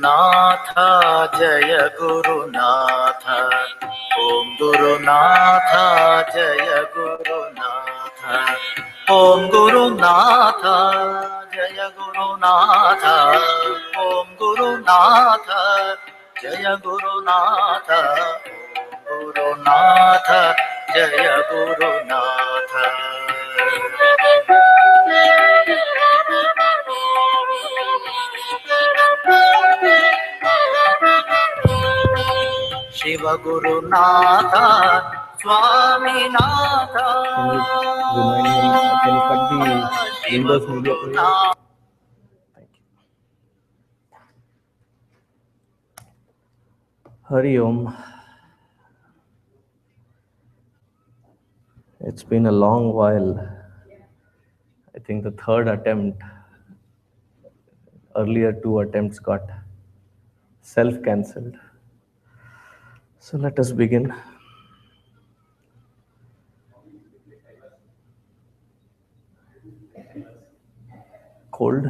Gurunatha Jaya Gurunatha Om Gurunatha Jaya Gurunatha Om Gurunatha Jaya Gurunatha Om Gurunatha Jaya Gurunatha Om Gurunatha Jaya Gurunatha Shiva Gurunatha Swaminatha. Can you cut the Windows Media Player? Thank you. Hari Om. It's been a long while. I think the third attempt. Earlier 2 attempts got self-cancelled. So let us begin. Cold.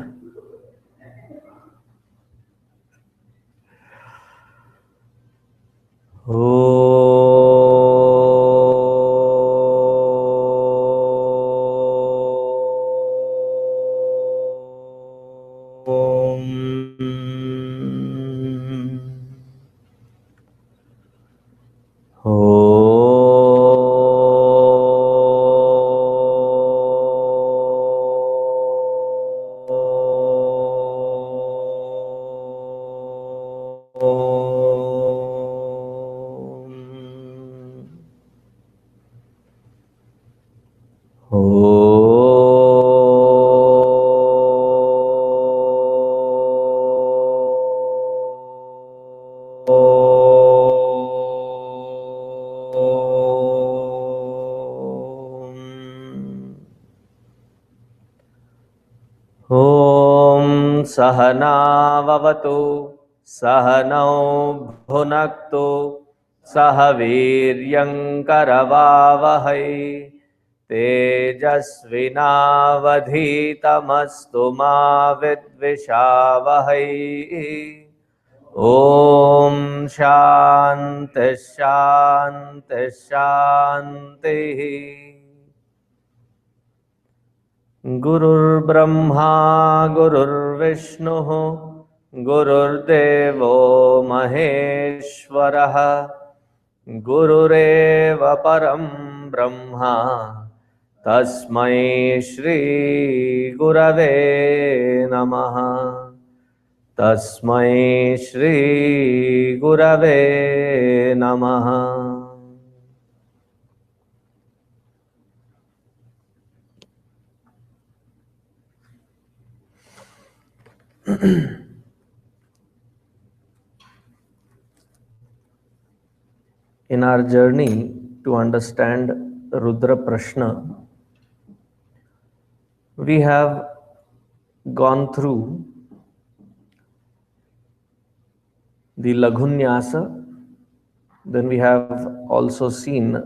Sahanavavatu Sahanau Bhunaktu Sahaviryankaravavahai Tejasvinavadhitamastu ma vidvishavahai Om Shanti Shanti Shanti Gurur Brahma Gurur Vishnu Gurur Devo Maheshwaraha Gurureva Param Brahma Tasmai Shri Gurave Namaha Tasmai Shri Gurave Namaha. In our journey to understand Rudra Prashna, we have gone through the Laghunyasa, then we have also seen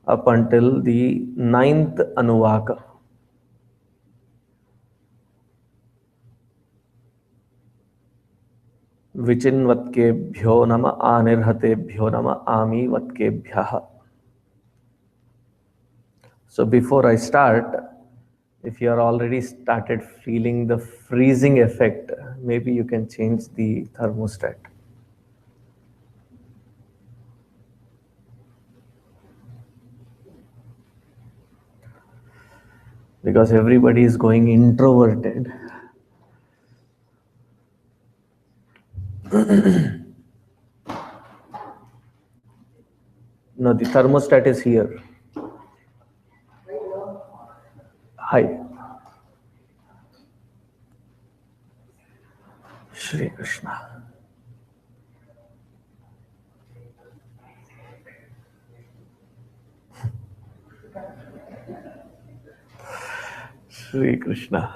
up until the 9th Anuvaka. Vichinvatkebhyo nama anirhatebhyo nama ami vatkebhyaha. So before I start, if you are already started feeling the freezing effect, maybe you can change the thermostat. Because everybody is going introverted. No, the thermostat is here. Hi. Shri Krishna. Shri Krishna.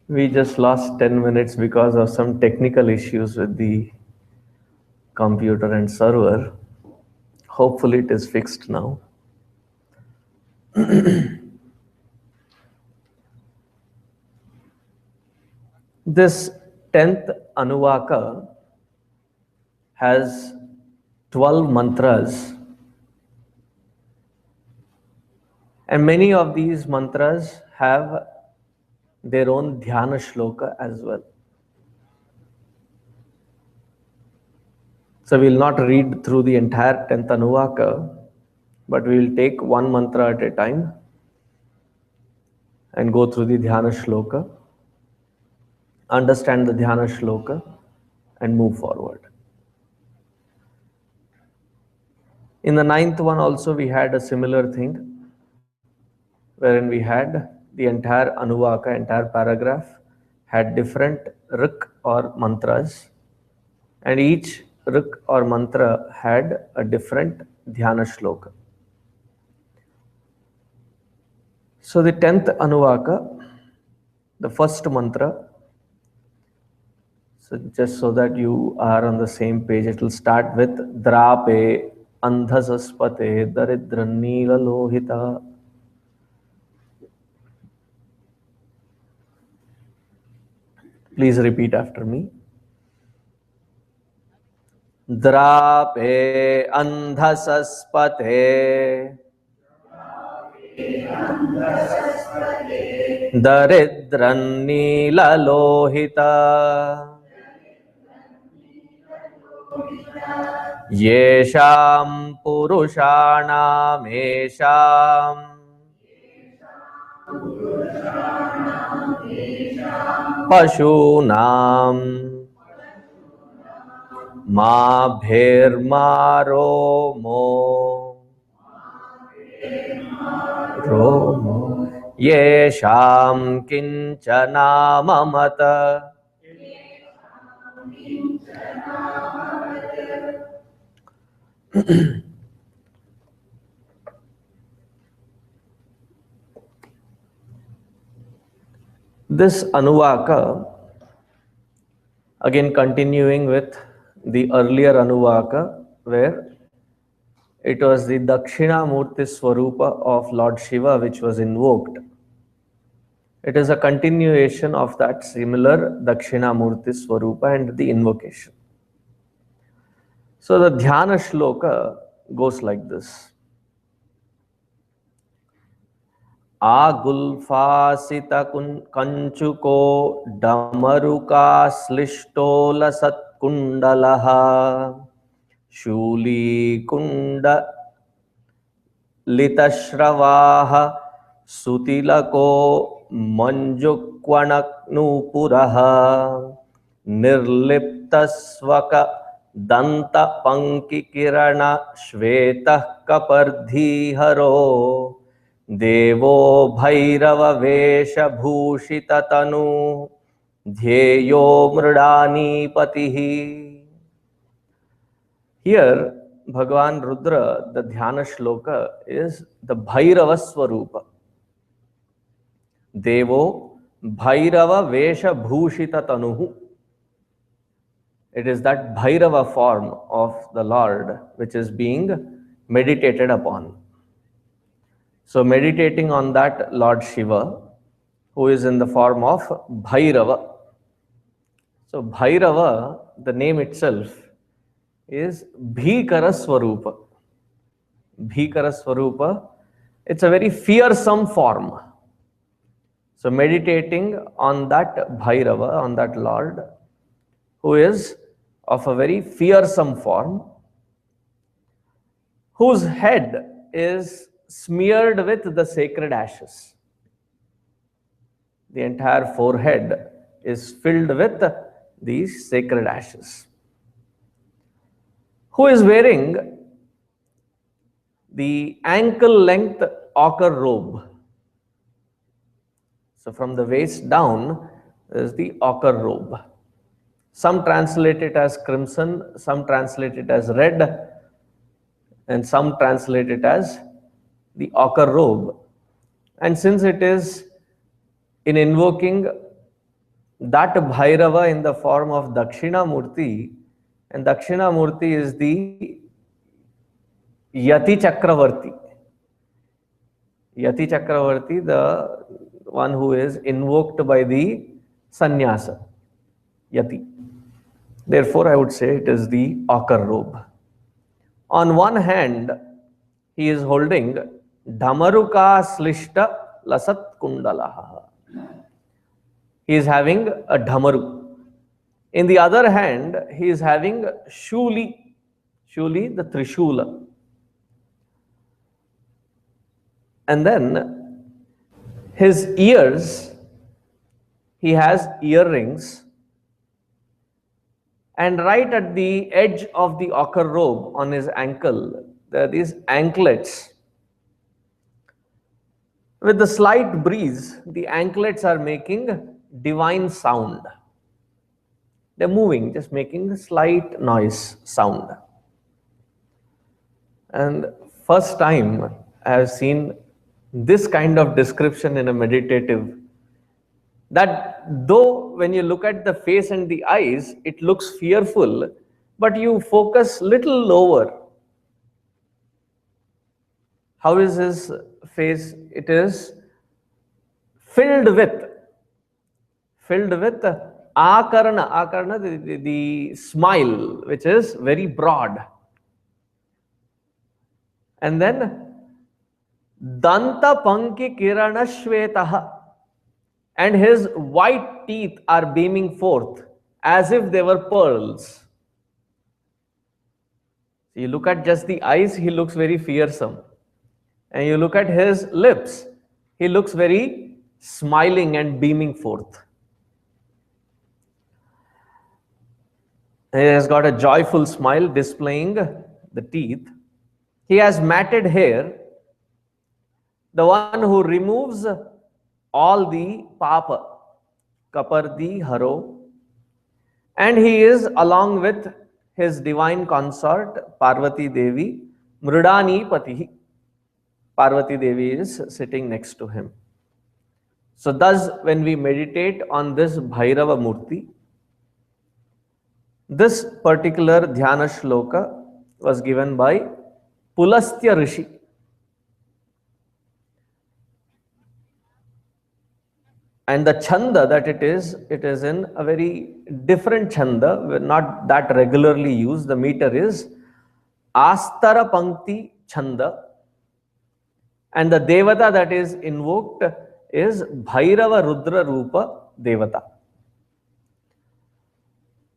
We just lost 10 minutes because of some technical issues with the computer and server. Hopefully it is fixed now. This 10th Anuvaka has 12 mantras, and many of these mantras have their own dhyana shloka as well. So we will not read through the entire 10th Anuvaka, but we will take one mantra at a time and go through the dhyana shloka, understand the dhyana shloka, and move forward. In the 9th one also we had a similar thing, wherein we had the entire Anuvaka, entire paragraph had different rik or mantras, and each rik or mantra had a different dhyana shloka. So the 10th Anuvaka, the first mantra, so just so that you are on the same page, it will start with Drape Andhasaspate Daridranila Lohita. Please repeat after me. Drape Andhasaspate Daridranila Lohita. येषां पुरुषाणामेषां पशूनां माभेर्मारोमो रोमो येषां किञ्चनाममत This Anuvaka, again continuing with the earlier Anuvaka, where it was the Dakshina Murti Swarupa of Lord Shiva which was invoked. It is a continuation of that similar Dakshina Murti Swarupa and the invocation. So the Dhyana Shloka goes like this. Agulfasita kanchuko damaruka slishtola satkundalaha shuli kunda litashravah sutilako manjukvanaknupuraha nirliptasvaka danta pankikirana shvetah kapardhiharo Devo Bhairava Vesha Bhushita Tanu Dhyeyo Mridani Patihi. Here, Bhagavan Rudra, the Dhyana Shloka is the Bhairava Swarupa. Devo Bhairava Vesha Bhushita Tanuhu. It is that Bhairava form of the Lord which is being meditated upon. So meditating on that Lord Shiva, who is in the form of Bhairava. So Bhairava, the name itself, is Bhikara Swarupa. Bhikara Swarupa, it's a very fearsome form. So meditating on that Bhairava, on that Lord, who is of a very fearsome form, whose head is smeared with the sacred ashes. The entire forehead is filled with these sacred ashes. Who is wearing the ankle length ochre robe. So from the waist down is the ochre robe. Some translate it as crimson, some translate it as red, and some translate it as the ochre robe. And since it is in invoking that Bhairava in the form of Dakshina Murti, and Dakshina Murti is the Yati Chakravarti. Yati Chakravarti, the one who is invoked by the sannyasa. Yati. Therefore, I would say it is the ochre robe. On one hand, he is holding Dhamaruka Slishta Lasat Kundalaha. He is having a Dhamaru. In the other hand, he is having Shuli, Shuli the Trishula. And then his ears, he has earrings. And right at the edge of the ochre robe on his ankle, there are these anklets. With the slight breeze, the anklets are making divine sound. They're moving, just making a slight noise, sound. And first time I have seen this kind of description in a meditative, that though when you look at the face and the eyes, it looks fearful, but you focus little lower. How is his face? It is filled with akarna, the smile, which is very broad. And then danta panki kirana shvetaha, and his white teeth are beaming forth as if they were pearls. You look at just the eyes, he looks very fearsome. And you look at his lips, he looks very smiling and beaming forth. He has got a joyful smile displaying the teeth. He has matted hair, the one who removes all the papa, kapardi haro, and he is along with his divine consort Parvati Devi, Mridani Patihi. Parvati Devi is sitting next to him. So thus, when we meditate on this Bhairava Murti, this particular Dhyana Shloka was given by Pulastya Rishi. And the chanda that it is in a very different chanda, not that regularly used. The meter is Astara Pankti Chanda. And the Devata that is invoked is Bhairava Rudra Rupa Devata.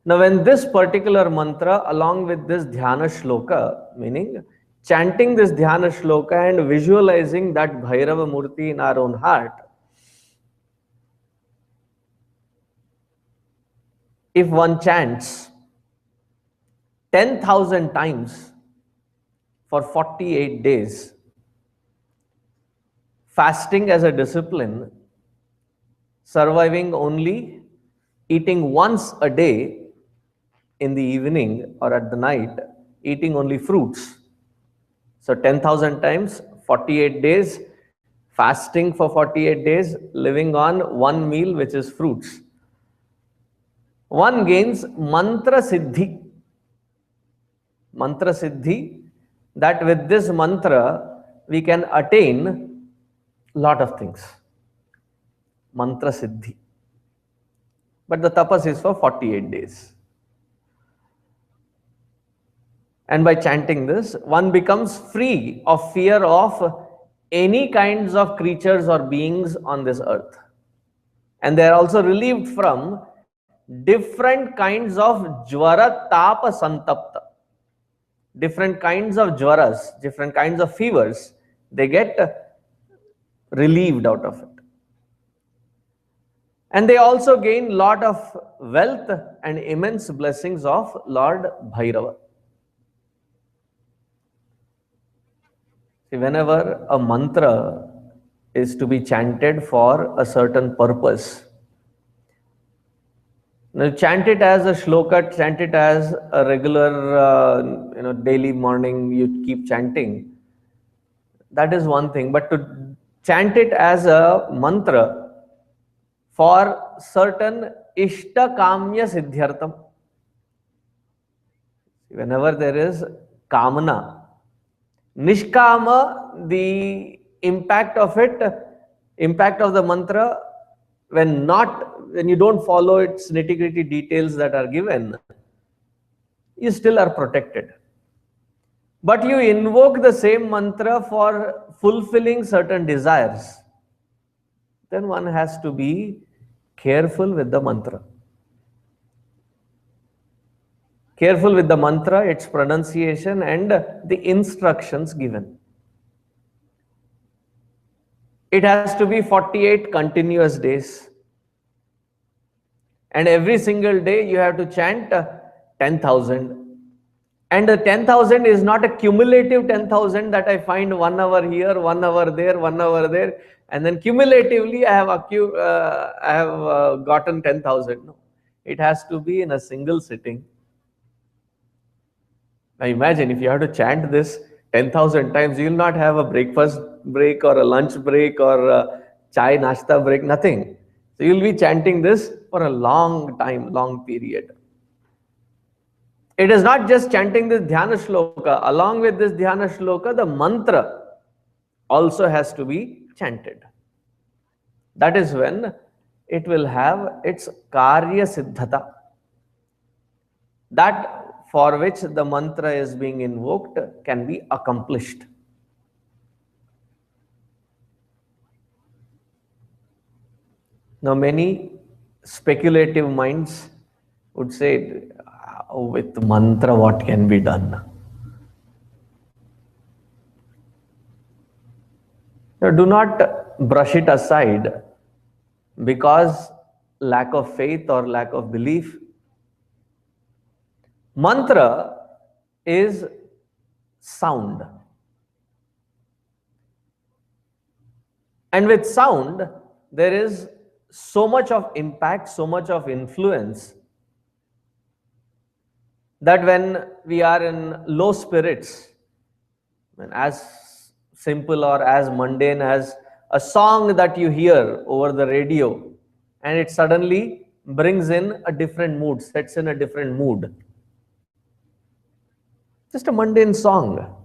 Now, when this particular mantra, along with this Dhyana Shloka, meaning chanting this Dhyana Shloka and visualizing that Bhairava Murti in our own heart, if one chants 10,000 times for 48 days, fasting as a discipline, surviving only eating once a day in the evening or at the night, eating only fruits. So 10,000 times, 48 days, fasting for 48 days, living on one meal which is fruits. One gains mantra siddhi. Mantra siddhi, that with this mantra we can attain lot of things. Mantra siddhi. But the tapas is for 48 days. And by chanting this, one becomes free of fear of any kinds of creatures or beings on this earth. And they are also relieved from different kinds of jvara, tapa, santapta. Different kinds of jvaras, different kinds of fevers, they get relieved out of it. And they also gain lot of wealth and immense blessings of Lord Bhairava. See, whenever a mantra is to be chanted for a certain purpose, now chant it as a shloka, chant it as a regular, daily morning you keep chanting. That is one thing. But to chant it as a mantra for certain ishta kamya siddhyartam. Whenever there is kamana, nishkama, the impact of the mantra when you don't follow its nitty-gritty details that are given, you still are protected. But you invoke the same mantra for fulfilling certain desires, then one has to be careful with the mantra. Careful with the mantra, its pronunciation, and the instructions given. It has to be 48 continuous days. And every single day you have to chant 10,000. And the 10,000 is not a cumulative 10,000 that I find 1 hour here, 1 hour there, 1 hour there, and then cumulatively I have gotten 10,000. No, it has to be in a single sitting. Now imagine if you have to chant this 10,000 times, you will not have a breakfast break or a lunch break or a chai nashta break, nothing. So you will be chanting this for a long time, long period. It is not just chanting this dhyana shloka. Along with this dhyana shloka, the mantra also has to be chanted. That is when it will have its karya siddhata. That for which the mantra is being invoked can be accomplished. Now many speculative minds would say, with mantra what can be done? Now, do not brush it aside because lack of faith or lack of belief. Mantra is sound. And with sound, there is so much of impact, so much of influence, that when we are in low spirits, when as simple or as mundane as a song that you hear over the radio, and it suddenly brings in a different mood, sets in a different mood. Just a mundane song.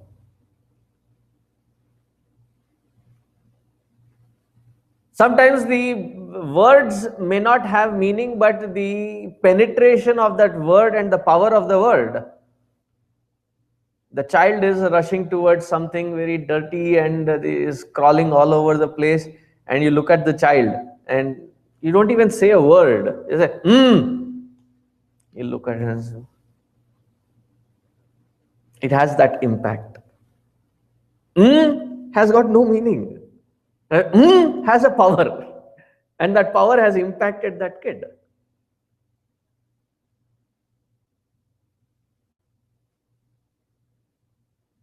Sometimes the words may not have meaning, but the penetration of that word and the power of the word. The child is rushing towards something very dirty and is crawling all over the place, and you look at the child and you don't even say a word. You say, You look at it. It has that impact. Has got no meaning. Has a power, and that power has impacted that kid.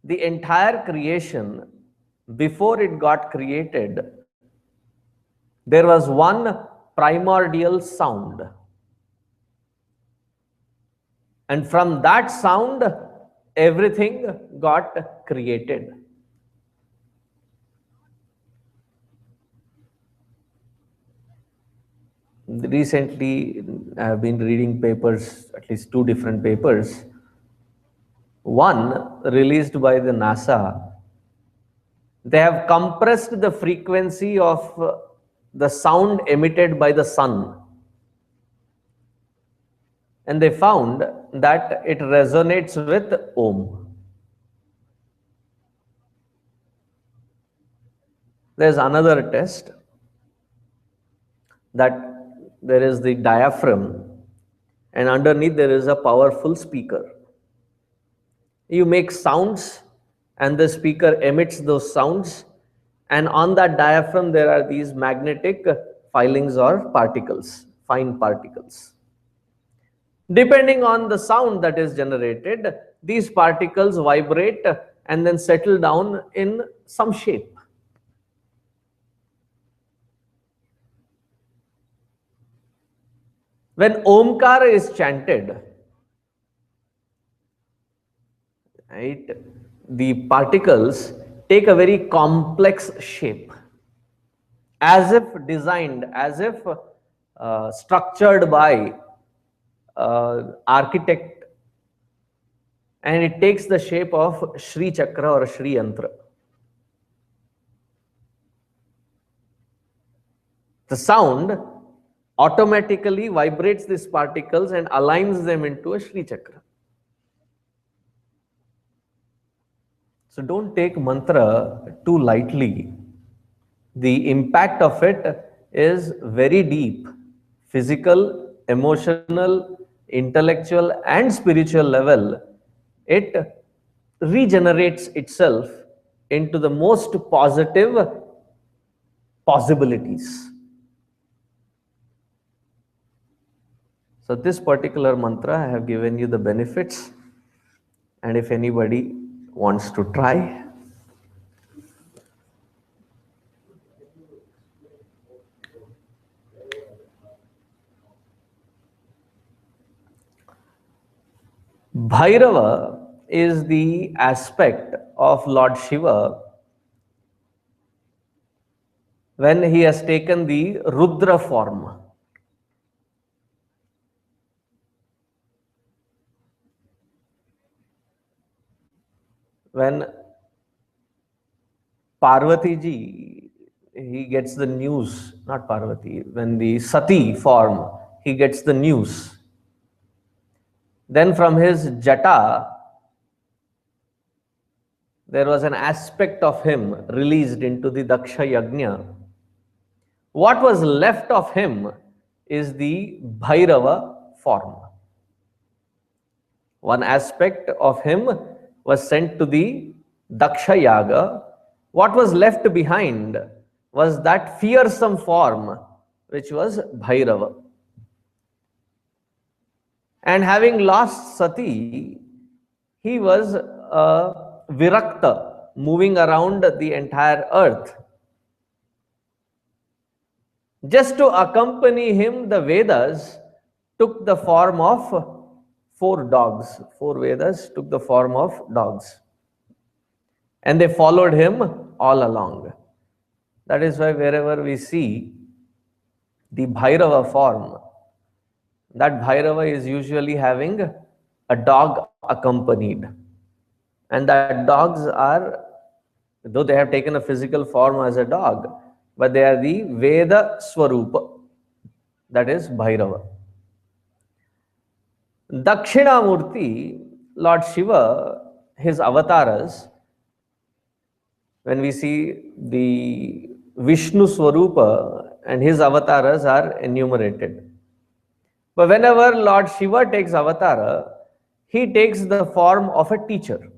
The entire creation, before it got created, there was one primordial sound, and from that sound everything got created. Recently, I have been reading papers, at least 2 different papers. One released by the NASA. They have compressed the frequency of the sound emitted by the sun. And they found that it resonates with Om. There's another test that there is the diaphragm, and underneath there is a powerful speaker. You make sounds and the speaker emits those sounds, and on that diaphragm there are these magnetic filings or particles, fine particles. Depending on the sound that is generated, these particles vibrate and then settle down in some shape. When Omkara is chanted, right, the particles take a very complex shape, as if designed, as if structured by architect, and it takes the shape of Shri Chakra or Shri Yantra. The sound automatically vibrates these particles and aligns them into a Shri Chakra. So don't take mantra too lightly. The impact of it is very deep. Physical, emotional, intellectual, and spiritual level, it regenerates itself into the most positive possibilities. So this particular mantra, I have given you the benefits, and if anybody wants to try, Bhairava is the aspect of Lord Shiva when he has taken the Rudra form. When Parvati ji, he gets the news, not Parvati, when the Sati form, he gets the news. Then from his jata, there was an aspect of him released into the Daksha Yagna. What was left of him is the Bhairava form. One aspect of him was sent to the Daksha Yaga. What was left behind was that fearsome form, which was Bhairava. And having lost Sati, he was a Virakta, moving around the entire earth. Just to accompany him, the Vedas took the form of 4 dogs. 4 Vedas took the form of dogs. And they followed him all along. That is why wherever we see the Bhairava form, that Bhairava is usually having a dog accompanied. And that dogs are, though they have taken a physical form as a dog, but they are the Veda Swarupa, that is Bhairava. Dakshinamurti, Lord Shiva, his avatars, when we see the Vishnu Swarupa and his avatars are enumerated. But whenever Lord Shiva takes avatara, he takes the form of a teacher.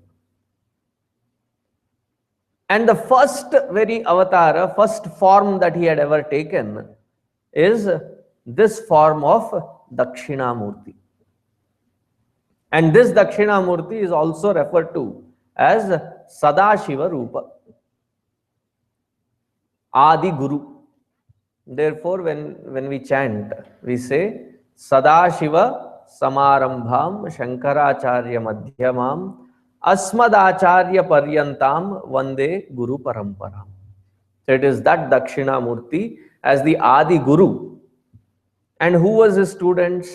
And the first very avatara, first form that he had ever taken is this form of Dakshinamurti. And this Dakshinamurti is also referred to as Sadashiva Rupa, Adi Guru. Therefore, when we chant, we say Sadashiva Samarambham Shankaracharya Madhyamam Asmadacharya Paryantam Vande Guru Paramparam. So it is that Dakshinamurti as the Adi Guru. And who was his students?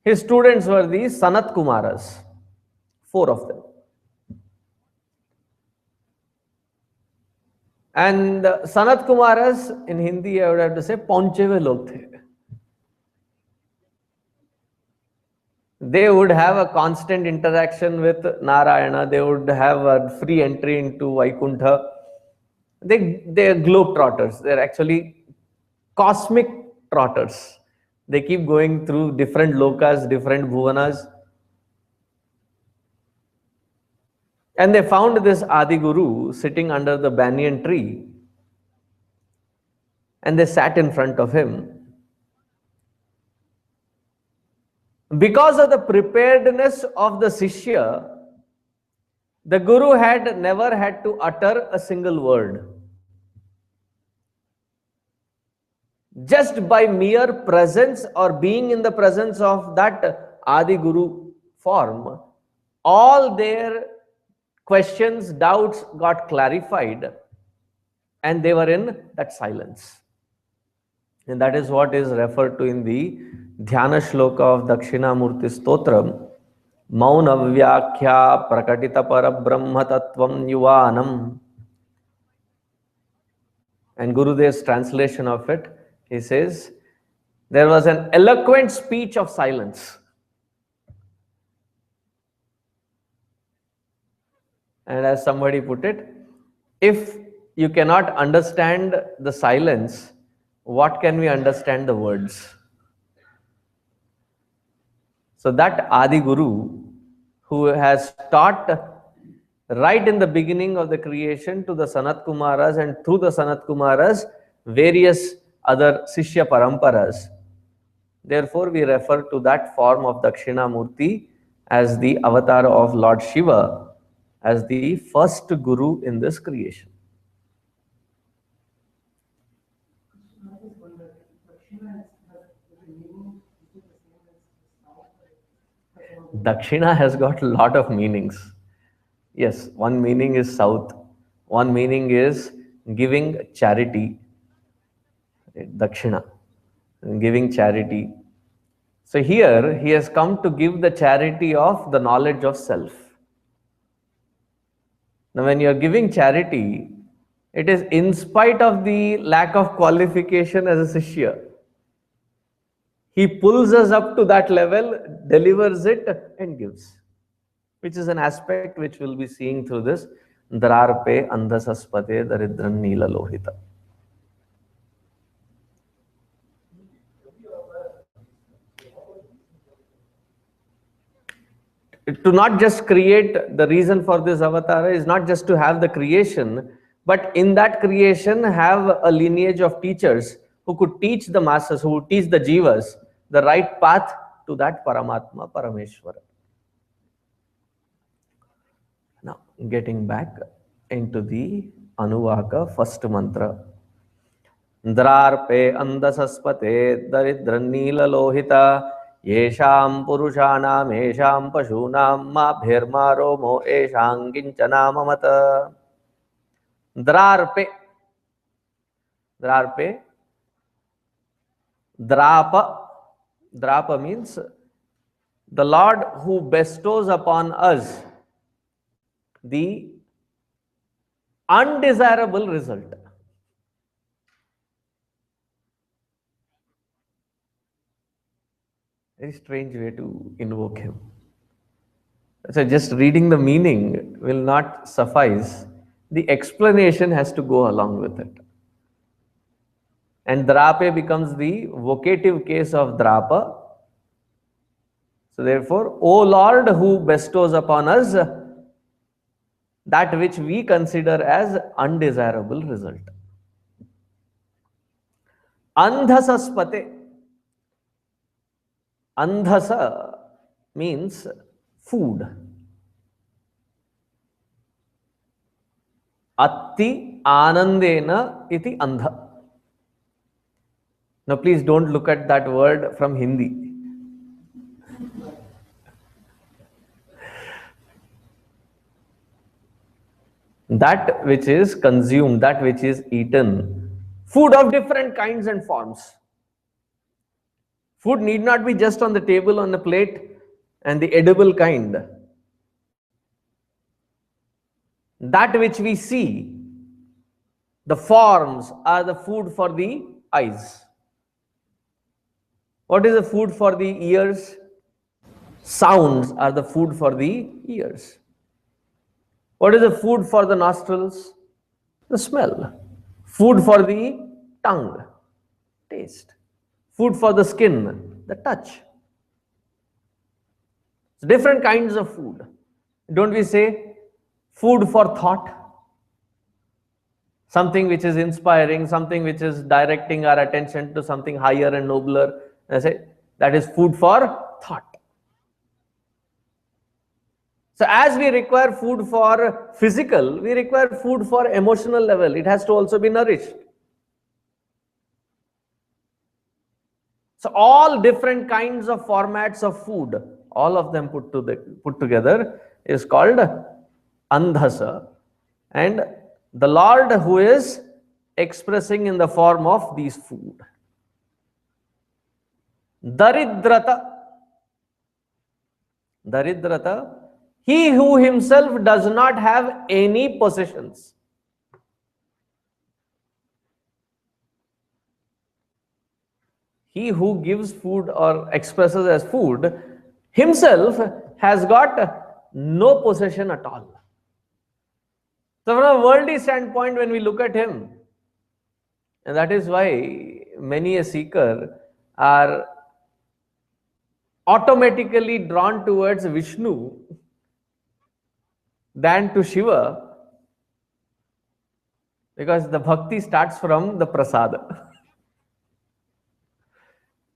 His students were the Sanat Kumaras, 4 of them. And Sanat Kumaras, in Hindi I would have to say, paunche hue log the. They would have a constant interaction with Narayana. They would have a free entry into Vaikuntha. They are globetrotters. They are actually cosmic trotters. They keep going through different lokas, different bhuvanas. And they found this Adi Guru sitting under the banyan tree. And they sat in front of him. Because of the preparedness of the Sishya, the Guru had never had to utter a single word. Just by mere presence or being in the presence of that Adi Guru form, all their questions, doubts got clarified, and they were in that silence. And that is what is referred to in the Dhyana Shloka of Dakshinamurti Stotram. Mauna Vyakhya Prakatita Parabrahma Tattvam Yuvanam. And Gurudev's translation of it, He says, there was an eloquent speech of silence. And as somebody put it, if you cannot understand the silence, what can we understand the words? So that Adi Guru, who has taught right in the beginning of the creation to the Sanat Kumaras, and through the Sanat Kumaras, various other Sishya Paramparas. Therefore, we refer to that form of Dakshinamurti as the avatar of Lord Shiva, as the first Guru in this creation. Dakshina has got a lot of meanings. Yes, one meaning is south, one meaning is giving charity, Dakshina, giving charity. So here he has come to give the charity of the knowledge of self. Now, when you are giving charity, it is in spite of the lack of qualification as a Sishya. He pulls us up to that level, delivers it, and gives, which is an aspect which we'll be seeing through this. Drarpe andhasaspate daridran nila lohita. To not just create, the reason for this avatar is not just to have the creation, but in that creation have a lineage of teachers who could teach the masses, who would teach the jivas the right path to that Paramatma, Parameshwara. Now, getting back into the Anuvaka first mantra. Drarpe andasaspate daridranila lohita yesham purushanam esham pashunam ma bhermaro mo esham kinchana mamata. Drarpe. Drarpe. Drapa. Drapa means the Lord who bestows upon us the undesirable result. Very strange way to invoke him. So just reading the meaning will not suffice. The explanation has to go along with it. And Drape becomes the vocative case of Drapa. So therefore, O Lord who bestows upon us that which we consider as undesirable result. Andhasaspate. Andhasa means food. Atti anandena iti andha. Now please don't look at that word from Hindi. That which is consumed, that which is eaten, food of different kinds and forms. Food need not be just on the table, on the plate, and the edible kind. That which we see, the forms are the food for the eyes. What is the food for the ears? Sounds are the food for the ears. What is the food for the nostrils? The smell. Food for the tongue? Taste. Food for the skin? The touch. So different kinds of food. Don't we say food for thought? Something which is inspiring, something which is directing our attention to something higher and nobler. I say that is food for thought. So as we require food for physical, we require food for emotional level. It has to also be nourished. So all different kinds of formats of food, all of them put together is called andhasa. And the Lord who is expressing in the form of these food. Daridrata. Daridrata. He who himself does not have any possessions. He who gives food or expresses as food himself has got no possession at all. So from a worldly standpoint, when we look at him, and that is why many a seeker are automatically drawn towards Vishnu than to Shiva, because the bhakti starts from the prasada.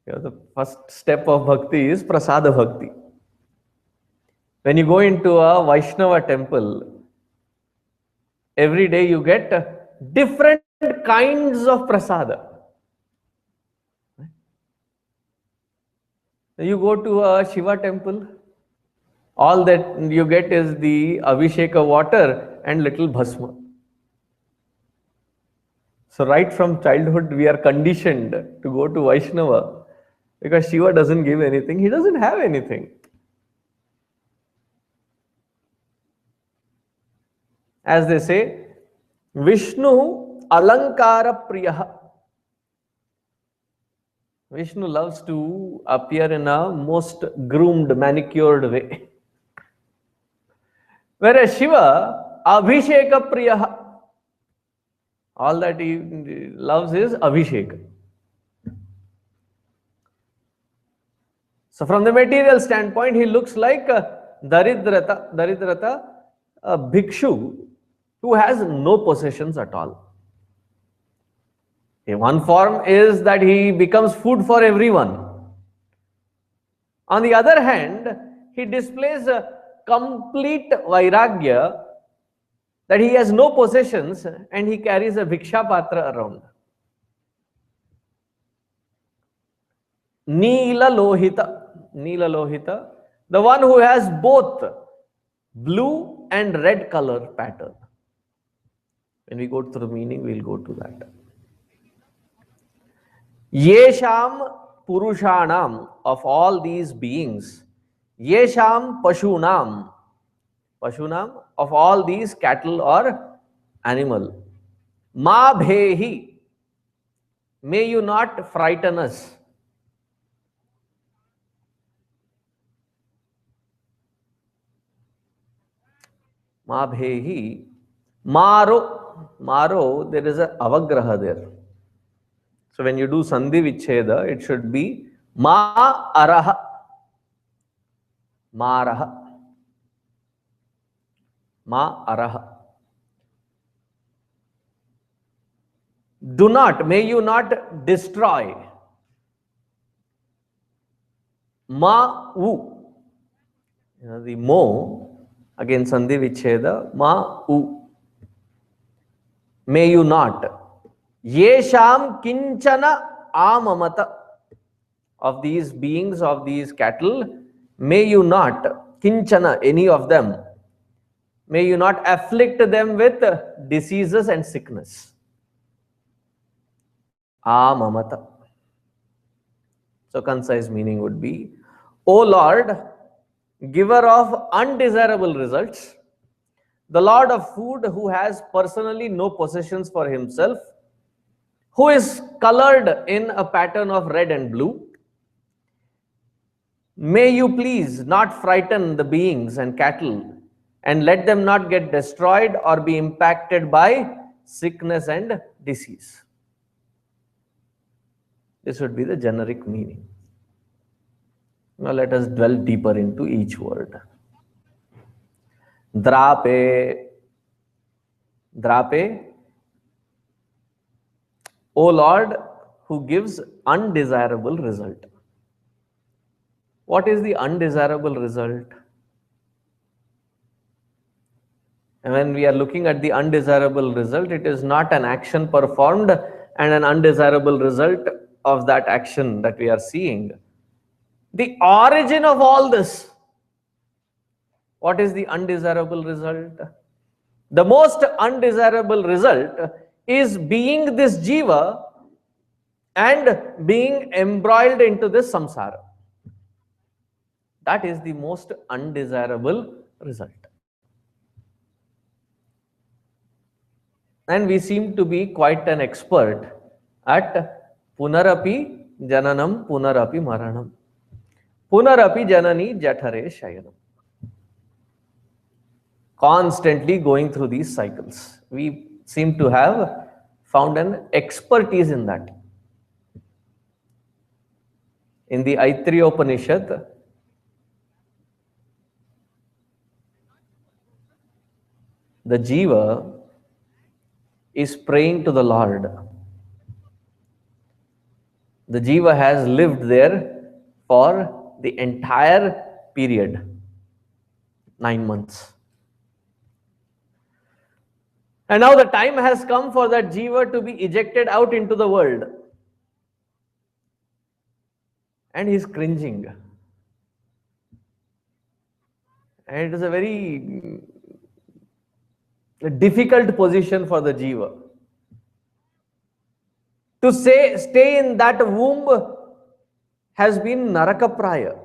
The first step of bhakti is prasada bhakti. When you go into a Vaishnava temple, every day you get different kinds of prasada. You go to a Shiva temple, all that you get is the Abhisheka water and little bhasma. So right from childhood, we are conditioned to go to Vaishnava because Shiva doesn't give anything. He doesn't have anything. As they say, Vishnu alankara priyaha. Vishnu loves to appear in a most groomed, manicured way. Whereas Shiva, abhisheka priyaha. All that he loves is abhishek. So from the material standpoint, he looks like a Daridrata, a bhikshu who has no possessions at all. One form is that he becomes food for everyone. On the other hand, he displays a complete vairagya, that he has no possessions and he carries a bhiksha patra around. Neela Lohita, the one who has both blue and red color pattern. When we go through the meaning, we'll go to that. Yesham Purushanam, of all these beings. Yesham Pashunam, of all these cattle or animal. Ma Bhehi, may you not frighten us. Ma Bhehi, Maro, there is a avagraha there. So when you do Sandhi Vicheda, it should be Ma Araha. Ma Araha. Do not, may you not destroy. Ma-u. The mo, again Sandhi Vicheda, ma-u. May you not. Yesham kinchana amamata. Of these beings, of these cattle, may you not, kinchana, any of them, may you not afflict them with diseases and sickness. Amamata. So concise meaning would be, O Lord, giver of undesirable results, the Lord of food who has personally no possessions for himself, who is colored in a pattern of red and blue, may you please not frighten the beings and cattle and let them not get destroyed or be impacted by sickness and disease. This would be the generic meaning. Now let us dwell deeper into each word. Drape. Drape. O Lord, who gives undesirable result. What is the undesirable result? And when we are looking at the undesirable result, it is not an action performed and an undesirable result of that action that we are seeing. The origin of all this. What is the undesirable result? The most undesirable result is being this jiva and being embroiled into this samsara. That is the most undesirable result. And we seem to be quite an expert at punarapi Jananam punarapi maranam. Punarapi janani jathare shayanam. Constantly going through these cycles. We seem to have found an expertise in that. In the Aitriya Upanishad, the Jiva is praying to the Lord. The Jiva has lived there for the entire period, 9 months. And now the time has come for that Jiva to be ejected out into the world. And he's cringing. And it is a very difficult position for the Jiva. To stay in that womb has been narakapraya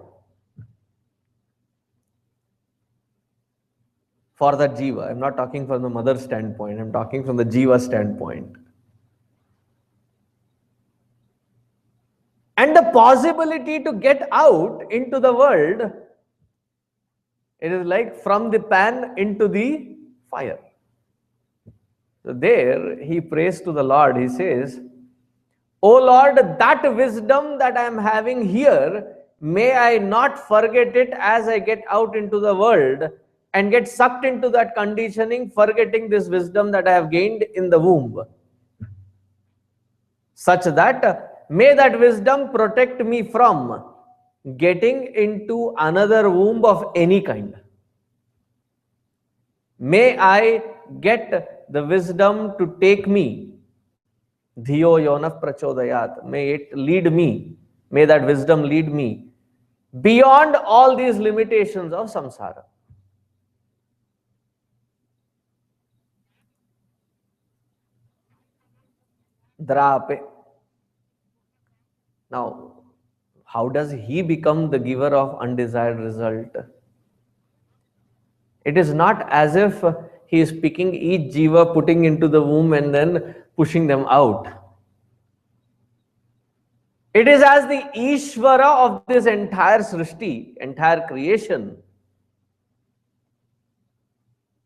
for that Jiva. I'm not talking from the mother's standpoint, I'm talking from the Jiva standpoint. And the possibility to get out into the world, it is like from the pan into the fire. So there he prays to the Lord. He says, "O Lord, that wisdom that I am having here, may I not forget it as I get out into the world and get sucked into that conditioning, forgetting this wisdom that I have gained in the womb. Such that may that wisdom protect me from getting into another womb of any kind. May I get the wisdom to take me. Dhiyo yonav prachodayat. May it lead me. May that wisdom lead me beyond all these limitations of samsara." Drape. Now, how does he become the giver of undesired result? It is not as if he is picking each jiva, putting into the womb and then pushing them out. It is as the Ishvara of this entire Srishti, entire creation,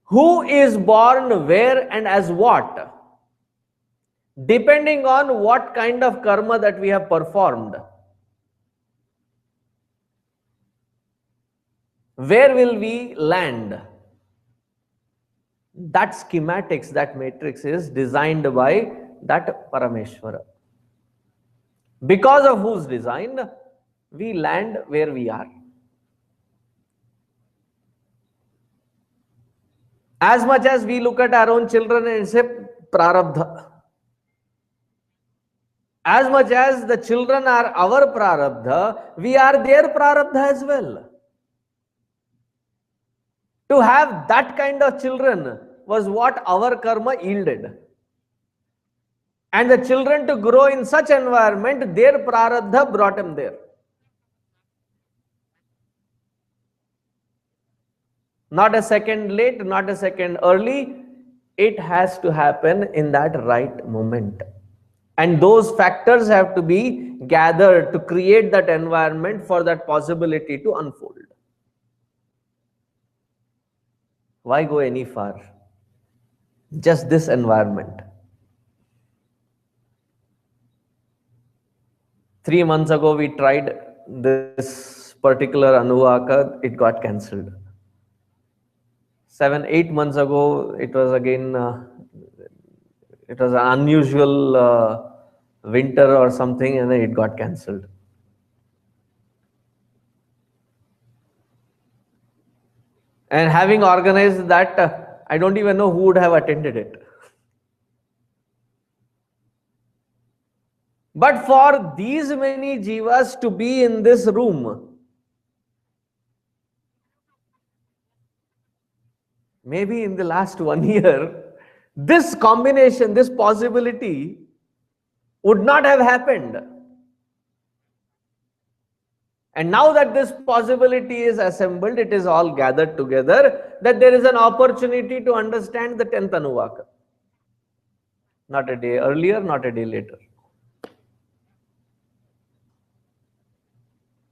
who is born where and as what, depending on what kind of karma that we have performed. Where will we land? That schematics, that matrix is designed by that Parameshwara. Because of whose design, we land where we are. As much as we look at our own children and say prarabdha, as much as the children are our prarabdha, we are their prarabdha as well. To have that kind of children was what our karma yielded. And the children to grow in such environment, their prarabdha brought them there. Not a second late, not a second early. It has to happen in that right moment. And those factors have to be gathered to create that environment for that possibility to unfold. Why go any far? Just this environment. 3 months ago, we tried this particular Anuvaka, it got cancelled. 7-8 months ago, it was again, it was an unusual winter or something, and then it got cancelled. And having organized that, I don't even know who would have attended it. But for these many jivas to be in this room, maybe in the last 1 year, this combination, this possibility would not have happened. And now that this possibility is assembled, it is all gathered together, that there is an opportunity to understand the 10th Anuvaka. Not a day earlier, not a day later.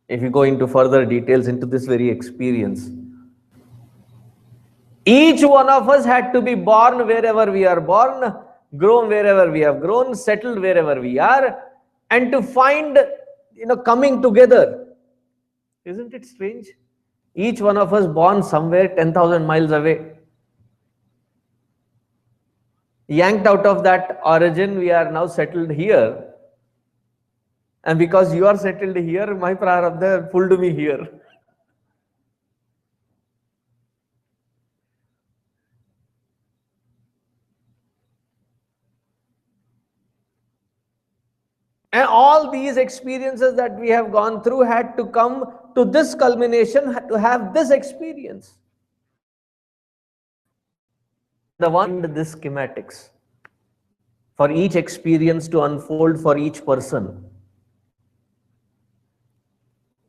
If you go into further details into this very experience, each one of us had to be born wherever we are born, grown wherever we have grown, settled wherever we are, and to find, coming together. Isn't it strange? Each one of us born somewhere 10,000 miles away. Yanked out of that origin, we are now settled here. And because you are settled here, my prarabdha pulled me here. And all these experiences that we have gone through had to come to this culmination, had to have this experience. The one, this schematics for each experience to unfold for each person.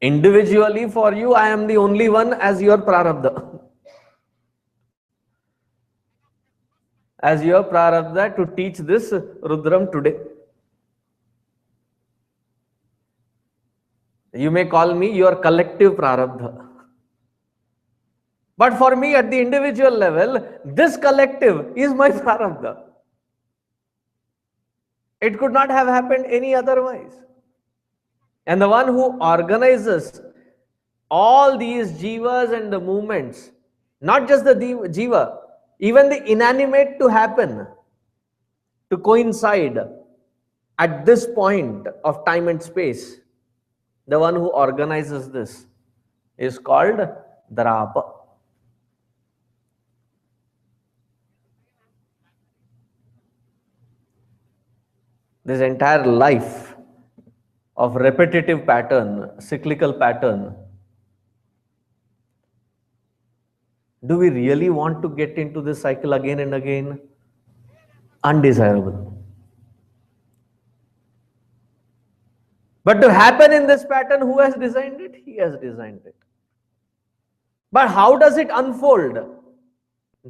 Individually for you, I am the only one as your prarabdha. As your prarabdha to teach this Rudram today. You may call me your collective prarabdha. But for me at the individual level, this collective is my prarabdha. It could not have happened any otherwise. And the one who organizes all these jivas and the movements, not just the jiva, even the inanimate to happen, to coincide at this point of time and space, the one who organizes this is called Drapa. This entire life of repetitive pattern, cyclical pattern, do we really want to get into this cycle again and again? Undesirable. But to happen in this pattern, who has designed it? He has designed it. But how does it unfold?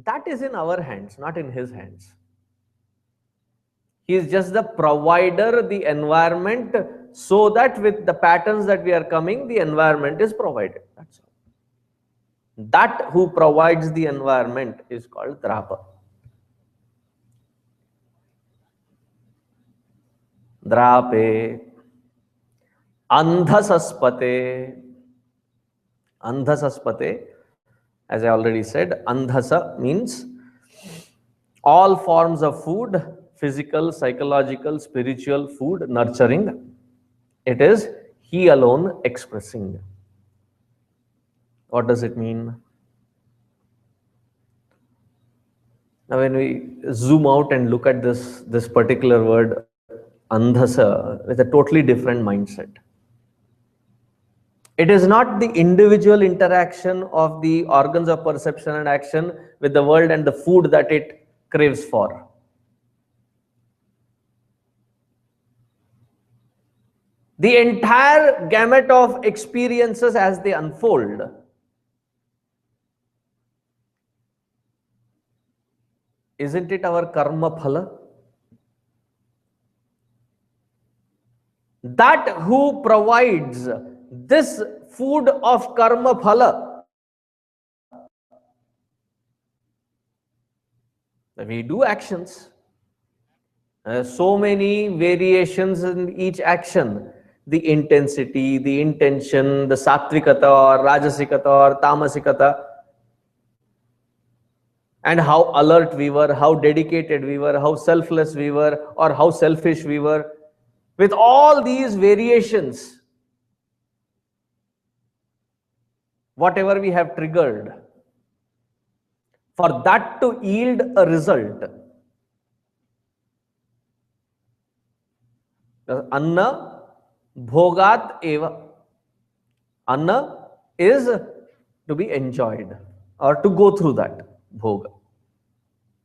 That is in our hands, not in his hands. He is just the provider, the environment, so that with the patterns that we are coming, the environment is provided. That's all. That who provides the environment is called Drapa. Drape, Andhasaspate. Andhasaspate, as I already said, Andhasa means all forms of food, physical, psychological, spiritual food, nurturing. It is he alone expressing. What does it mean? Now when we zoom out and look at this particular word, Andhasa, with a totally different mindset. It is not the individual interaction of the organs of perception and action with the world and the food that it craves for. The entire gamut of experiences as they unfold isn't it our karma phala? That who provides this food of karma phala, we do actions. So many variations in each action. The intensity, the intention, the sattvikata or rajasikata or tamasikata, and how alert we were, how dedicated we were, how selfless we were, or how selfish we were. With all these variations, whatever we have triggered, for that to yield a result, anna bhogat eva. Anna is to be enjoyed or to go through that bhoga.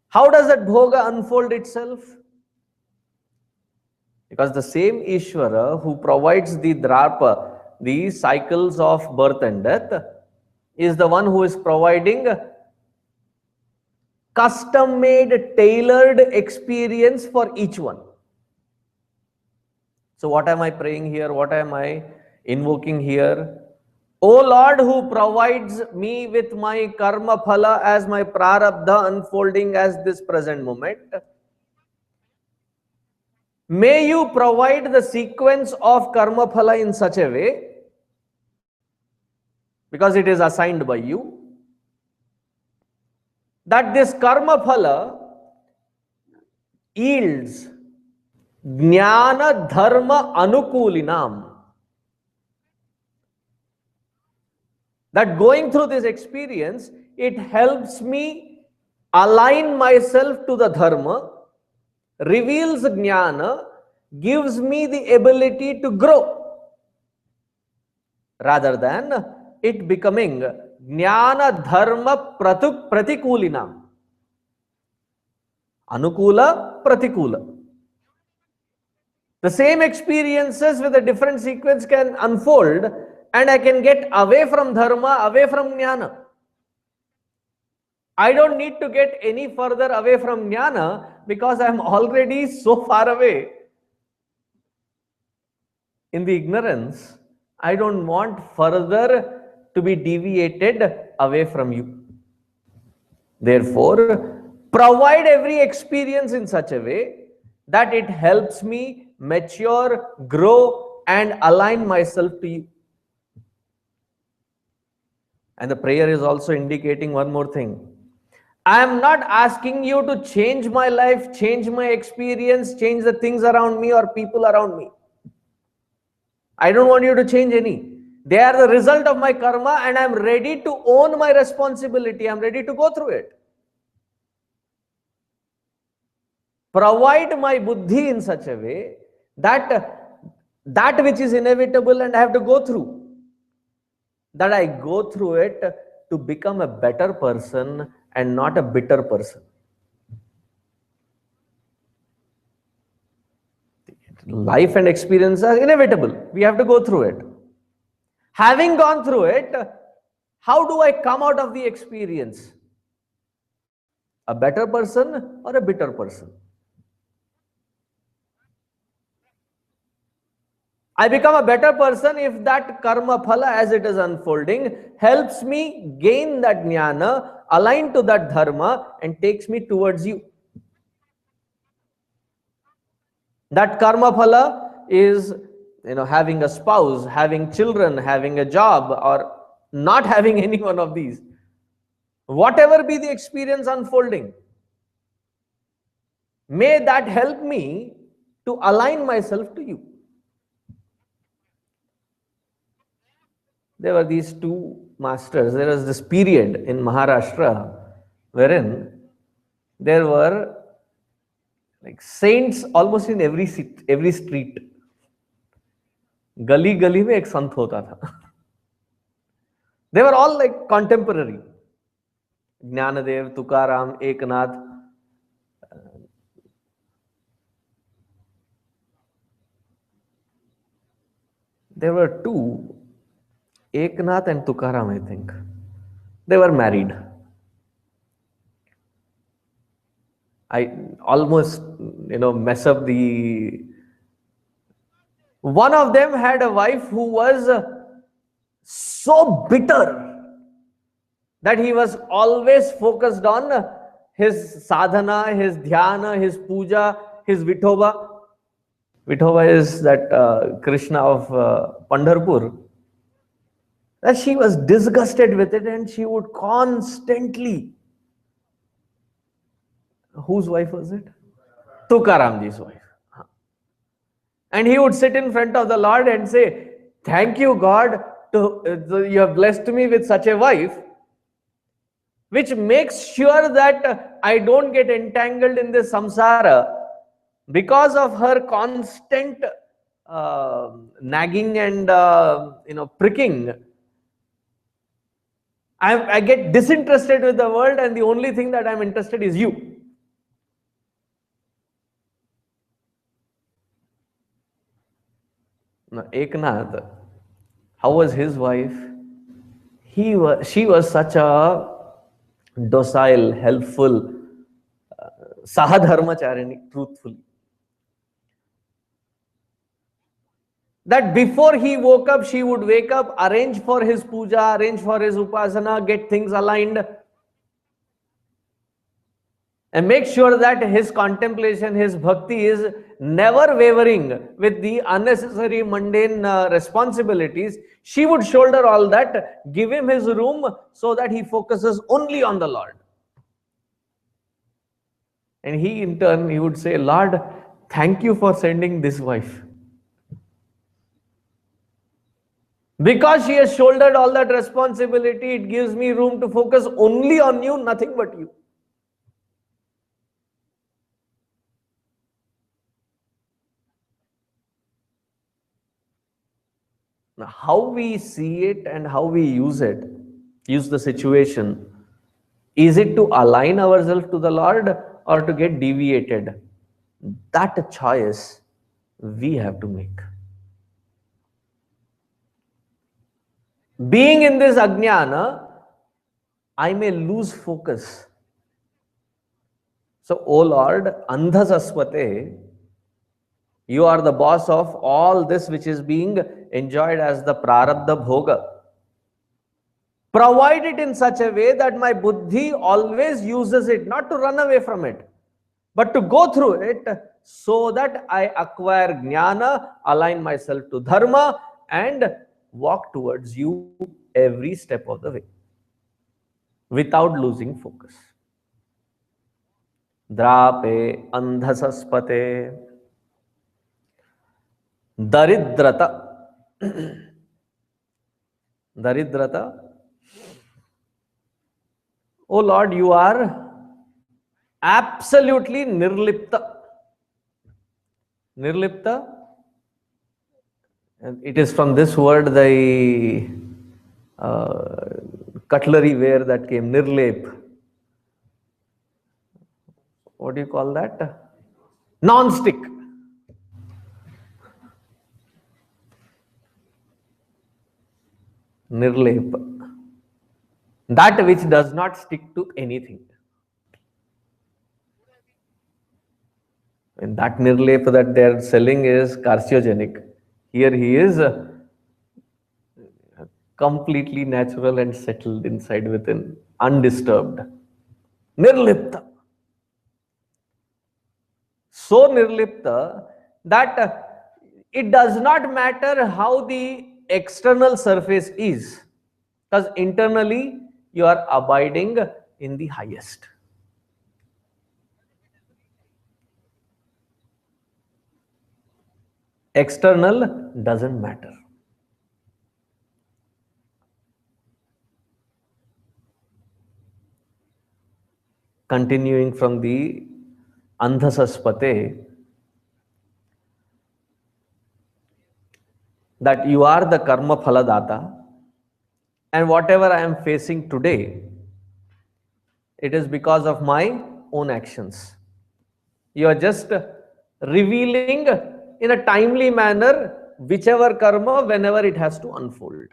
How does that bhoga unfold itself? Because the same Ishvara who provides the drapa, the cycles of birth and death, is the one who is providing custom-made, tailored experience for each one. So what am I praying here? What am I invoking here, O Lord, who provides me with my karma phala as my prarabdha unfolding as this present moment, may you provide the sequence of karma phala in such a way, because it is assigned by you, that this karma phala yields jnana dharma anukulinam. That going through this experience, it helps me align myself to the dharma, reveals jnana, gives me the ability to grow, rather than it becoming jnana dharma pratikulinam. Anukula, pratikula. The same experiences with a different sequence can unfold, and I can get away from dharma, away from jnana. I don't need to get any further away from jnana because I am already so far away in the ignorance. I don't want further to be deviated away from you. Therefore, provide every experience in such a way that it helps me mature, grow, and align myself to you. And the prayer is also indicating one more thing. I am not asking you to change my life, change my experience, change the things around me or people around me. I don't want you to change any. They are the result of my karma, and I am ready to own my responsibility. I am ready to go through it. Provide my buddhi in such a way that that which is inevitable and I have to go through, that I go through it to become a better person and not a bitter person. Life and experience are inevitable. We have to go through it. Having gone through it, how do I come out of the experience? A better person or a bitter person? I become a better person if that karma phala as it is unfolding helps me gain that jnana, align to that dharma, and takes me towards you. That karma phala is, having a spouse, having children, having a job, or not having any one of these. Whatever be the experience unfolding, may that help me to align myself to you. There were these two masters. There was this period in Maharashtra wherein there were like saints almost in every street. Gali gali mein ek sant hota tha. They were all like contemporary. Jnanadev, Tukaram, Eknath. There were two, Eknath and Tukaram, I think. They were married. I almost, mess up the... One of them had a wife who was so bitter that he was always focused on his sadhana, his dhyana, his puja, his Vithoba. Vithoba is that Krishna of Pandharpur. That she was disgusted with it and she would constantly... Whose wife was it? Tukaramji's wife. And he would sit in front of the Lord and say, thank you, God, you have blessed me with such a wife, which makes sure that I don't get entangled in this samsara because of her constant nagging and pricking. I get disinterested with the world, and the only thing that I'm interested is you. Now, Eknath, how was his wife? She was such a docile, helpful, sahadharmacharini, truthful. that before he woke up, she would wake up, arrange for his puja, arrange for his upasana, get things aligned, and make sure that his contemplation, his bhakti is never wavering with the unnecessary mundane responsibilities. She would shoulder all that, give him his room so that he focuses only on the Lord. And he in turn, he would say, Lord, thank you for sending this wife. Because she has shouldered all that responsibility, it gives me room to focus only on you, nothing but you. Now, how we see it and how we use it, use the situation, is it to align ourselves to the Lord or to get deviated? That choice we have to make. Being in this ajnana, I may lose focus. So, O Lord, andhasaswate, you are the boss of all this which is being enjoyed as the prarabdha bhoga. Provide it in such a way that my buddhi always uses it, not to run away from it, but to go through it so that I acquire jnana, align myself to dharma, and walk towards you every step of the way without losing focus. Drape andhasaspate daridrata. Daridrata. Oh Lord, you are absolutely nirlipta. Nirlipta, it is from this word the cutlery ware that came, nirlep. What do you call that? Non-stick. Nirlep. That which does not stick to anything. And that nirlep that they are selling is carcinogenic. Here he is completely natural and settled inside within, undisturbed. Nirlipta. So nirlipta that it does not matter how the external surface is, because internally you are abiding in the highest. External doesn't matter. Continuing from the andhasaspate, that you are the karma phaladata, and whatever I am facing today, it is because of my own actions. You are just revealing in a timely manner whichever karma whenever it has to unfold.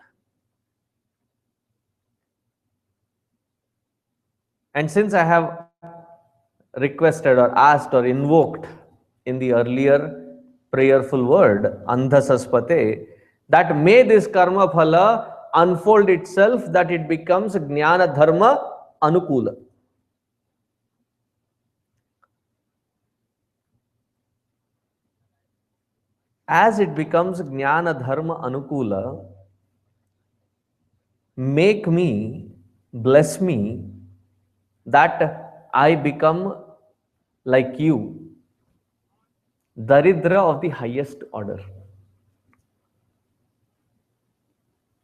And since I have requested or asked or invoked in the earlier prayerful word, andhasaspate, that may this karma phala unfold itself, that it becomes jnana dharma anukula. As it becomes jnana dharma anukula, make me, bless me, that I become like you, daridra of the highest order.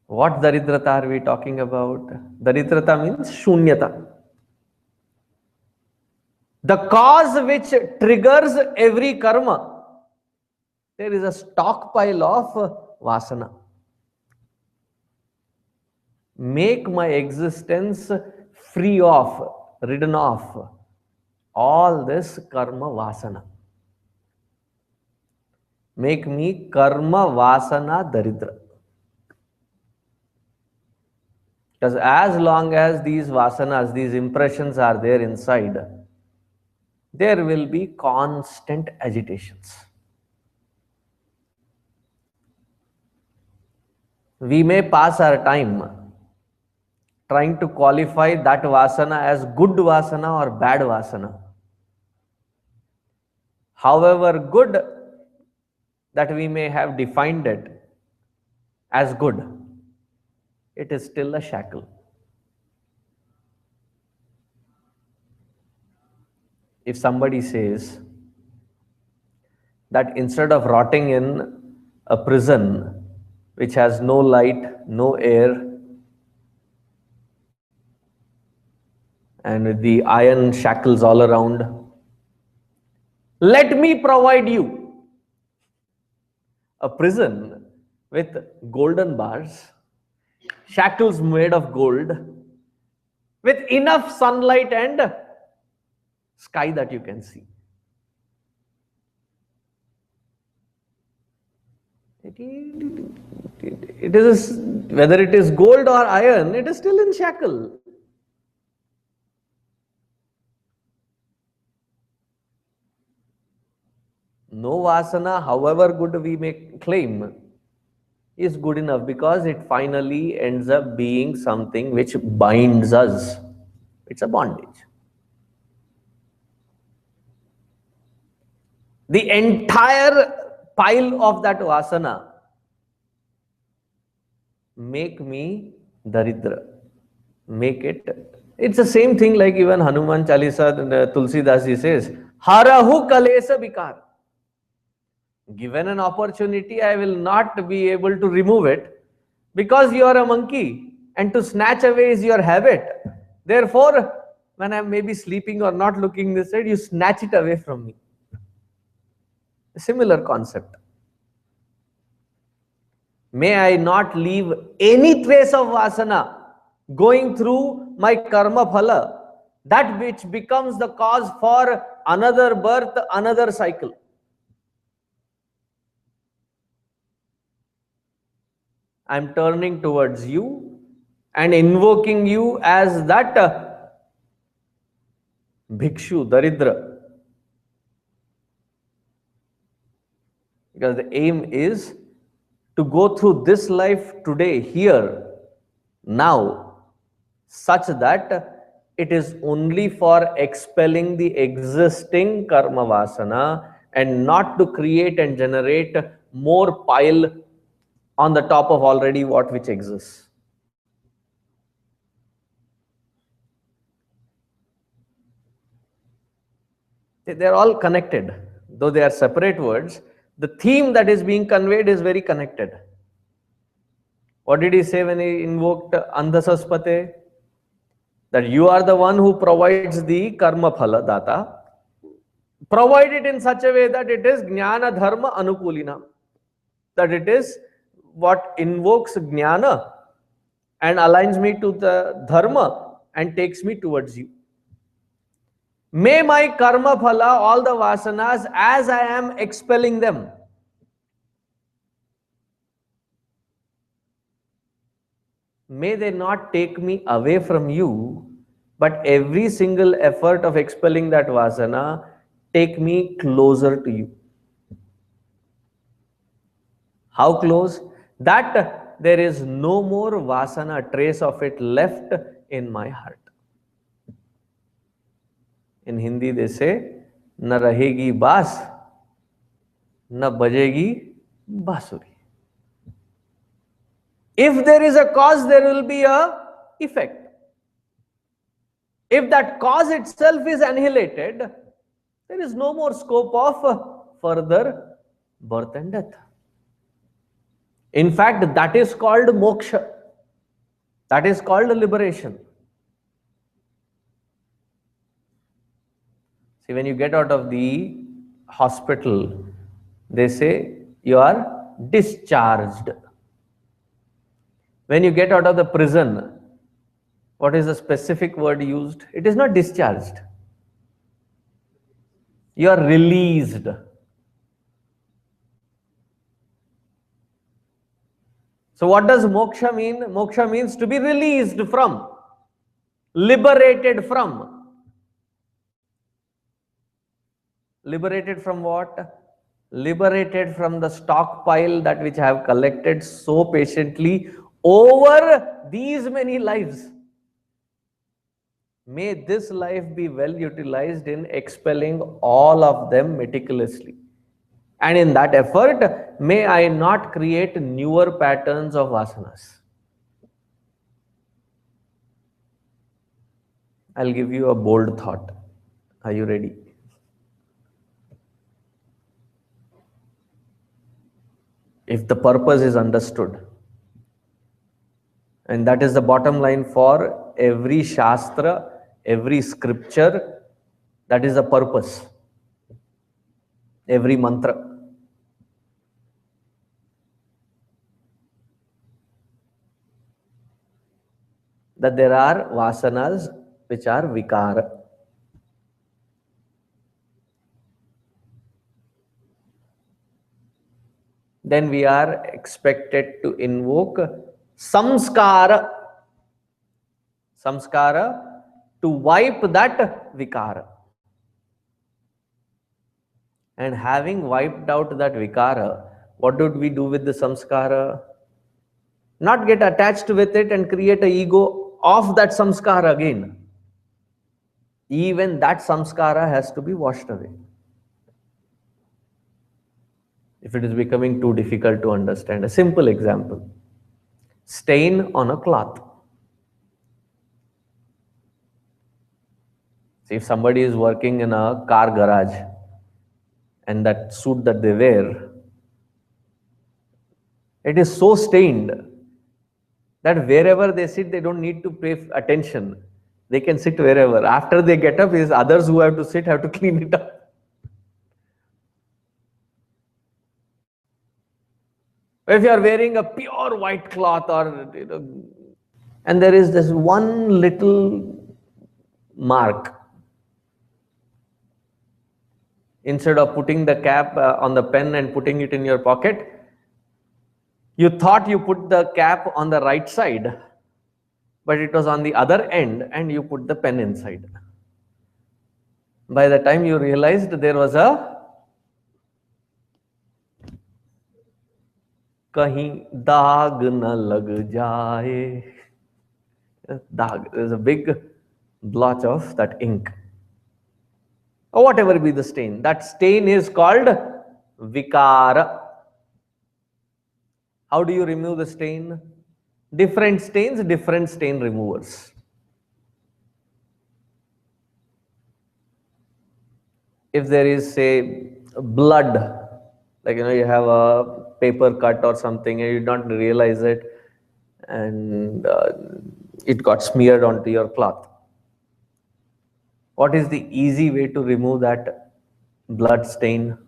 What daridrata are we talking about? Daridrata means shunyata. The cause which triggers every karma. There is a stockpile of vasana. Make my existence free of, ridden of all this karma vasana. Make me karma vasana daridra. Because as long as these vasanas, these impressions are there inside, there will be constant agitations. We may pass our time trying to qualify that vasana as good vasana or bad vasana. However good that we may have defined it as good, it is still a shackle. If somebody says that instead of rotting in a prison which has no light, no air, and with the iron shackles all around, let me provide you a prison with golden bars, shackles made of gold, with enough sunlight and sky that you can see. It is, whether it is gold or iron, it is still in shackle. No vasana, however good we may claim, is good enough because it finally ends up being something which binds us. It's a bondage. The entire pile of that vasana make me daridra. Make it. It's the same thing like even Hanuman Chalisa, Tulsi Das ji says, Harahu kalesa bikar. Given an opportunity, I will not be able to remove it because you are a monkey and to snatch away is your habit. Therefore, when I may be sleeping or not looking this side, you snatch it away from me. A similar concept. May I not leave any trace of vasana going through my karma phala, that which becomes the cause for another birth, another cycle. I am turning towards you and invoking you as that bhikshu, daridra. Because the aim is to go through this life today, here, now, such that it is only for expelling the existing karma vasana and not to create and generate more pile on the top of already what which exists. They are all connected. Though they are separate words, the theme that is being conveyed is very connected. What did he say when he invoked Andhasaspate? That you are the one who provides the karma phala data. Provide it in such a way that it is jnana dharma anukulina. That it is what invokes jnana and aligns me to the dharma and takes me towards you. May my karma phala, all the vasanas, as I am expelling them, may they not take me away from you, but every single effort of expelling that vasana take me closer to you. How close? That there is no more vasana, trace of it left in my heart. In Hindi they say, na rahegi baas, na bajegi basuri. If there is a cause, there will be a effect. If that cause itself is annihilated, there is no more scope of further birth and death. In fact, that is called moksha. That is called liberation. See, when you get out of the hospital, they say you are discharged. When you get out of the prison, what is the specific word used? It is not discharged. You are released. So what does moksha mean? Moksha means to be released from, liberated from. Liberated from what? liberated from the stockpile that which I have collected so patiently over these many lives. May this life be well utilized in expelling all of them meticulously. And in that effort, may I not create newer patterns of vasanas. I'll give you a bold thought. Are you ready? If the purpose is understood, and that is the bottom line for every shastra, every scripture, that is the purpose. Every mantra. That there are vasanas which are vikara. Then we are expected to invoke samskara. Samskara to wipe that vikara. And having wiped out that vikara, what did we do with the samskara? Not get attached with it and create an ego of that samskara again. Even that samskara has to be washed away. If it is becoming too difficult to understand, a simple example: stain on a cloth. See, if somebody is working in a car garage and that suit that they wear, it is so stained that wherever they sit, they don't need to pay attention. They can sit wherever. After they get up, is others who have to sit have to clean it up. If you are wearing a pure white cloth, or and there is this one little mark, instead of putting the cap on the pen and putting it in your pocket, you thought you put the cap on the right side, but it was on the other end and you put the pen inside. By the time you realized, there was a kahin daag na lag jaye. Daag, there's a big blotch of that ink. Or whatever be the stain. That stain is called vikara. How do you remove the stain? Different stains, different stain removers. If there is, say, blood, like you have a paper cut or something and you don't realize it, and it got smeared onto your cloth. What is the easy way to remove that blood stain?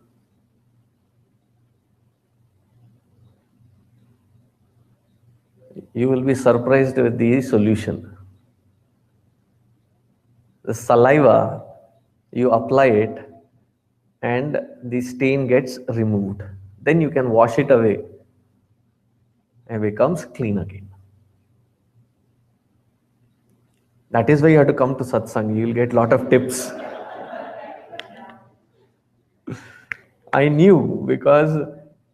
You will be surprised with the solution. The saliva, you apply it and the stain gets removed. Then you can wash it away and becomes clean again. That is why you have to come to satsang. You will get a lot of tips. I knew, because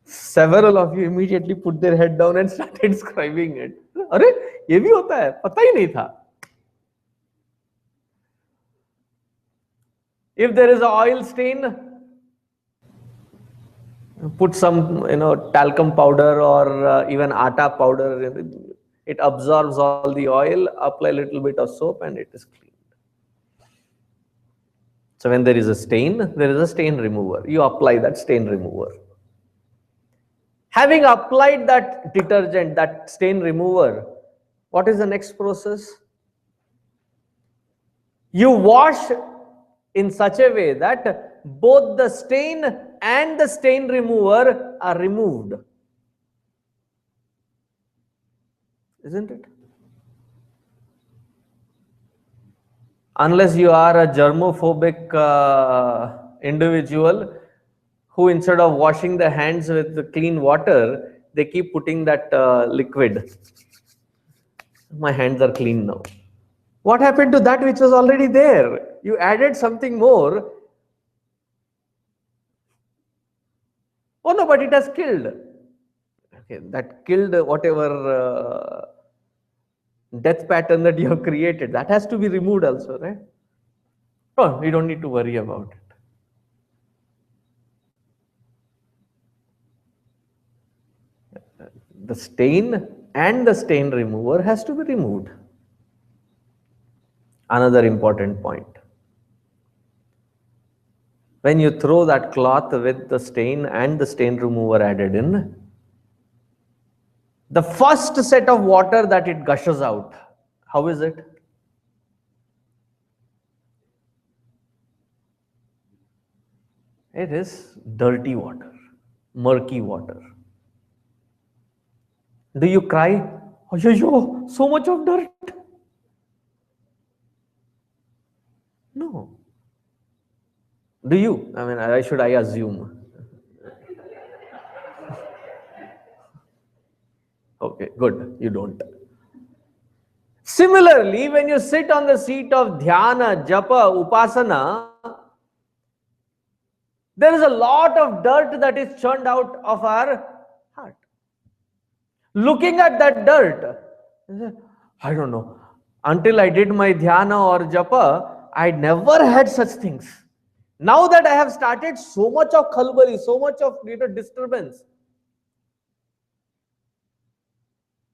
several of you immediately put their head down and started scribing it. अरे ये भी होता है, पता ही नहीं था. If there is an oil stain, put some talcum powder or even atta powder. It absorbs all the oil. Apply a little bit of soap and it is clean. So when there is a stain, there is a stain remover. You apply that stain remover. Having applied that detergent, that stain remover, what is the next process? You wash in such a way that both the stain and the stain remover are removed. Isn't it? Unless you are a germophobic individual who, instead of washing the hands with the clean water, they keep putting that liquid. My hands are clean now. What happened to that which was already there? You added something more. Oh no, but it has killed. Okay, that killed whatever death pattern that you have created. That has to be removed also, right? Oh, you don't need to worry about it. The stain and the stain remover has to be removed. Another important point. When you throw that cloth with the stain and the stain remover added in, the first set of water that it gushes out, how is it? It is dirty water, murky water. Do you cry? Oh, yo, so much of dirt. No. Do you? I mean, I assume. Okay, good. You don't. Similarly, when you sit on the seat of dhyana, japa, upasana, there is a lot of dirt that is churned out of our heart. Looking at that dirt, I don't know. Until I did my dhyana or japa, I never had such things. Now that I have started, so much of khalbali, so much of disturbance.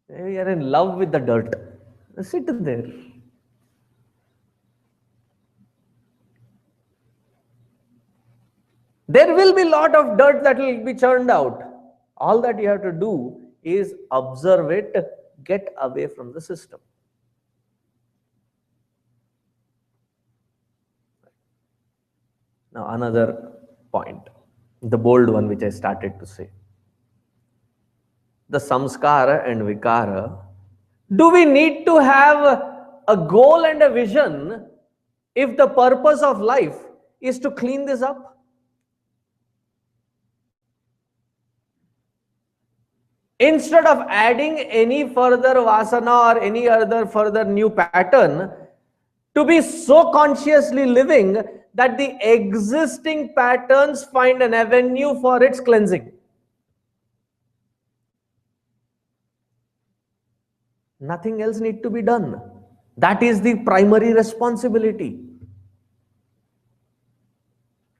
We are in love with the dirt. Sit there. There will be a lot of dirt that will be churned out. All that you have to do is observe it, get away from the system. Now, another point, the bold one which I started to say. The samskara and vikara. Do we need to have a goal and a vision if the purpose of life is to clean this up? Instead of adding any further vasana or any other further new pattern, to be so consciously living that the existing patterns find an avenue for its cleansing. Nothing else need to be done. That is the primary responsibility.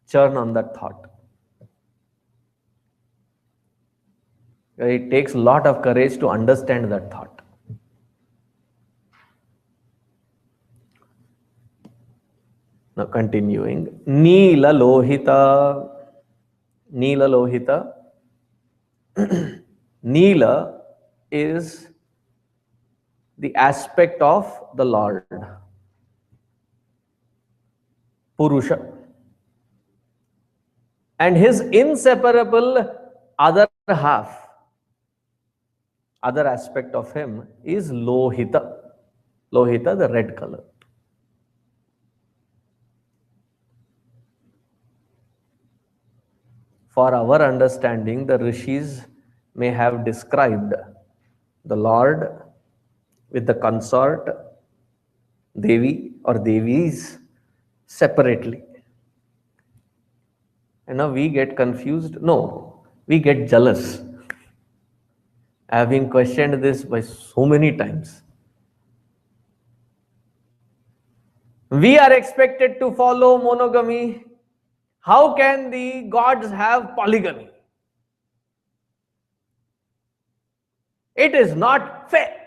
Churn on that thought. It takes a lot of courage to understand that thought. Now continuing, Neela Lohita. Neela Lohita. Neela is the aspect of the Lord. Purusha. And his inseparable other half, other aspect of him is Lohita. Lohita, the red color. For our understanding, the rishis may have described the Lord with the consort Devi or Devis separately. And now we get confused. No, we get jealous. I have been questioned this by so many times. We are expected to follow monogamy. How can the gods have polygamy? It is not fair.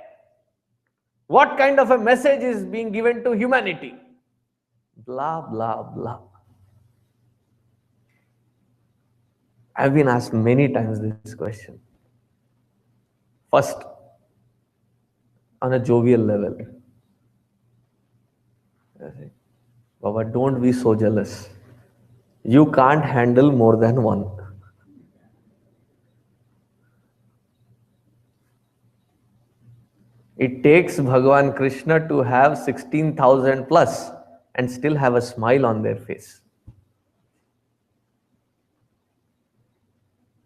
What kind of a message is being given to humanity? Blah, blah, blah. I've been asked many times this question. First, on a jovial level. Baba, don't be so jealous. You can't handle more than one. It takes Bhagavan Krishna to have 16,000 plus and still have a smile on their face.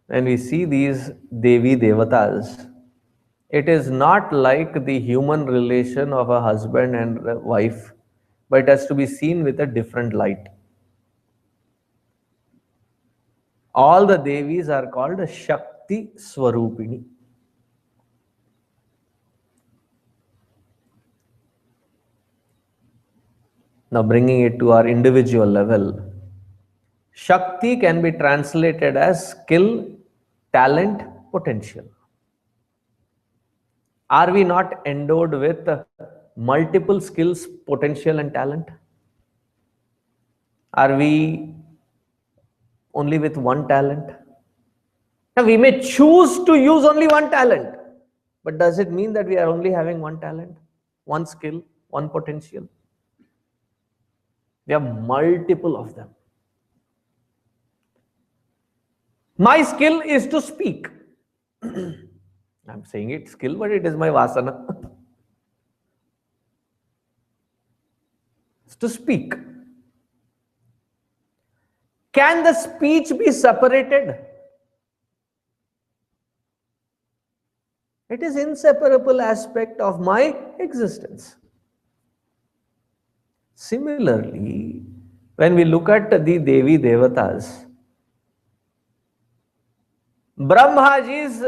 When we see these Devi Devatas, it is not like the human relation of a husband and a wife, but it has to be seen with a different light. All the Devis are called Shakti Swarupini. Now bringing it to our individual level, Shakti can be translated as skill, talent, potential. Are we not endowed with multiple skills, potential, and talent? Are we only with one talent? Now, we may choose to use only one talent, but does it mean that we are only having one talent, one skill, one potential? We have multiple of them. My skill is to speak. I'm saying it skill, but it is my vasana. It's to speak. Can the speech be separated? It is inseparable aspect of my existence. Similarly, when we look at the Devi Devatas, Brahmaji's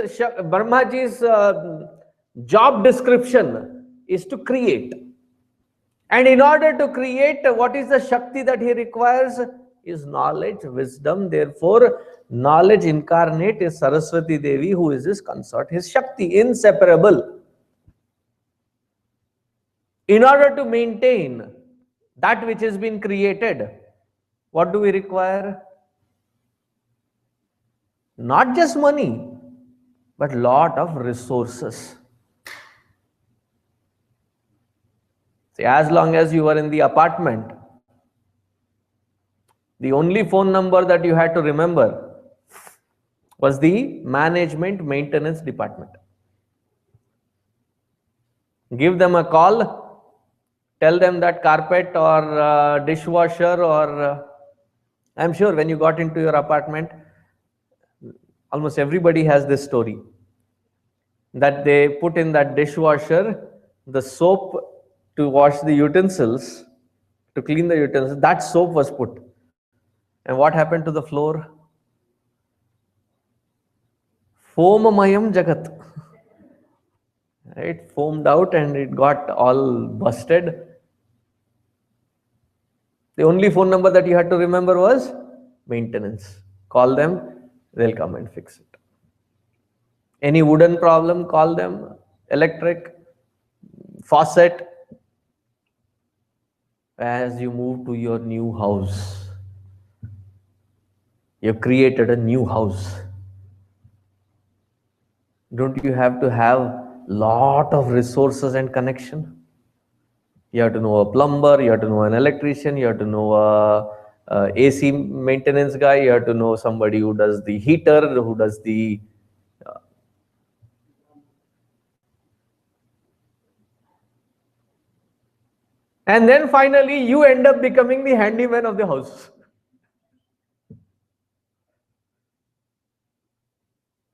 job description is to create. And in order to create, what is the Shakti that he requires? Is knowledge, wisdom. Therefore, knowledge incarnate is Saraswati Devi, who is his consort, his Shakti, inseparable. In order to maintain that which has been created, what do we require? Not just money, but lot of resources. See, as long as you were in the apartment, the only phone number that you had to remember was the management maintenance department. Give them a call, tell them that carpet or dishwasher or I'm sure when you got into your apartment, almost everybody has this story that they put in that dishwasher the soap to wash the utensils, to clean the utensils. That soap was put. And what happened to the floor? Foamayam Jagat. It foamed out and it got all busted. The only phone number that you had to remember was maintenance. Call them, they'll come and fix it. Any wooden problem, call them. Electric, faucet. As you move to your new house, you've created a new house. Don't you have to have lot of resources and connection? You have to know a plumber, you have to know an electrician, you have to know a AC maintenance guy, you have to know somebody who does the heater, who does the and then finally you end up becoming the handyman of the house.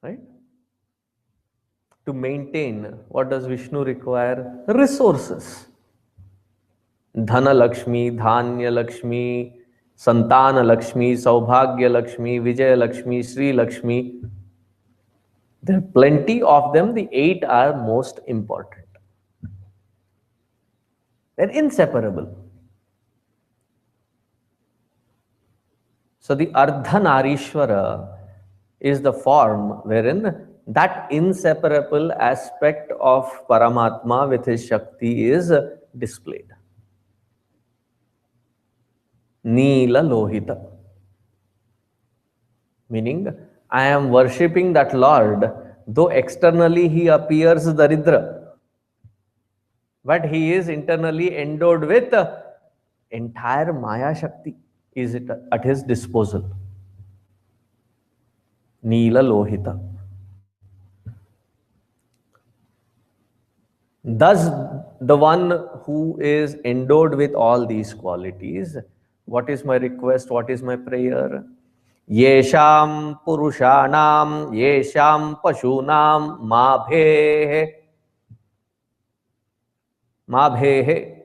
Right? To maintain, what does Vishnu require? Resources. Dhana Lakshmi, Dhanya Lakshmi, Santana Lakshmi, Saubhagya Lakshmi, Vijaya Lakshmi, Sri Lakshmi. There are plenty of them. The 8 are most important. They're inseparable. So the Ardhanarishwara is the form wherein that inseparable aspect of Paramatma with his Shakti is displayed. Neela Lohita. Meaning, I am worshipping that Lord, though externally he appears Daridra, but he is internally endowed with entire Maya Shakti. Is it at his disposal? Neela Lohita. Thus, the one who is endowed with all these qualities, what is my request? What is my prayer? Yesham Purushanam, Yesham Pashunam, Mabhehe. Mabhehe.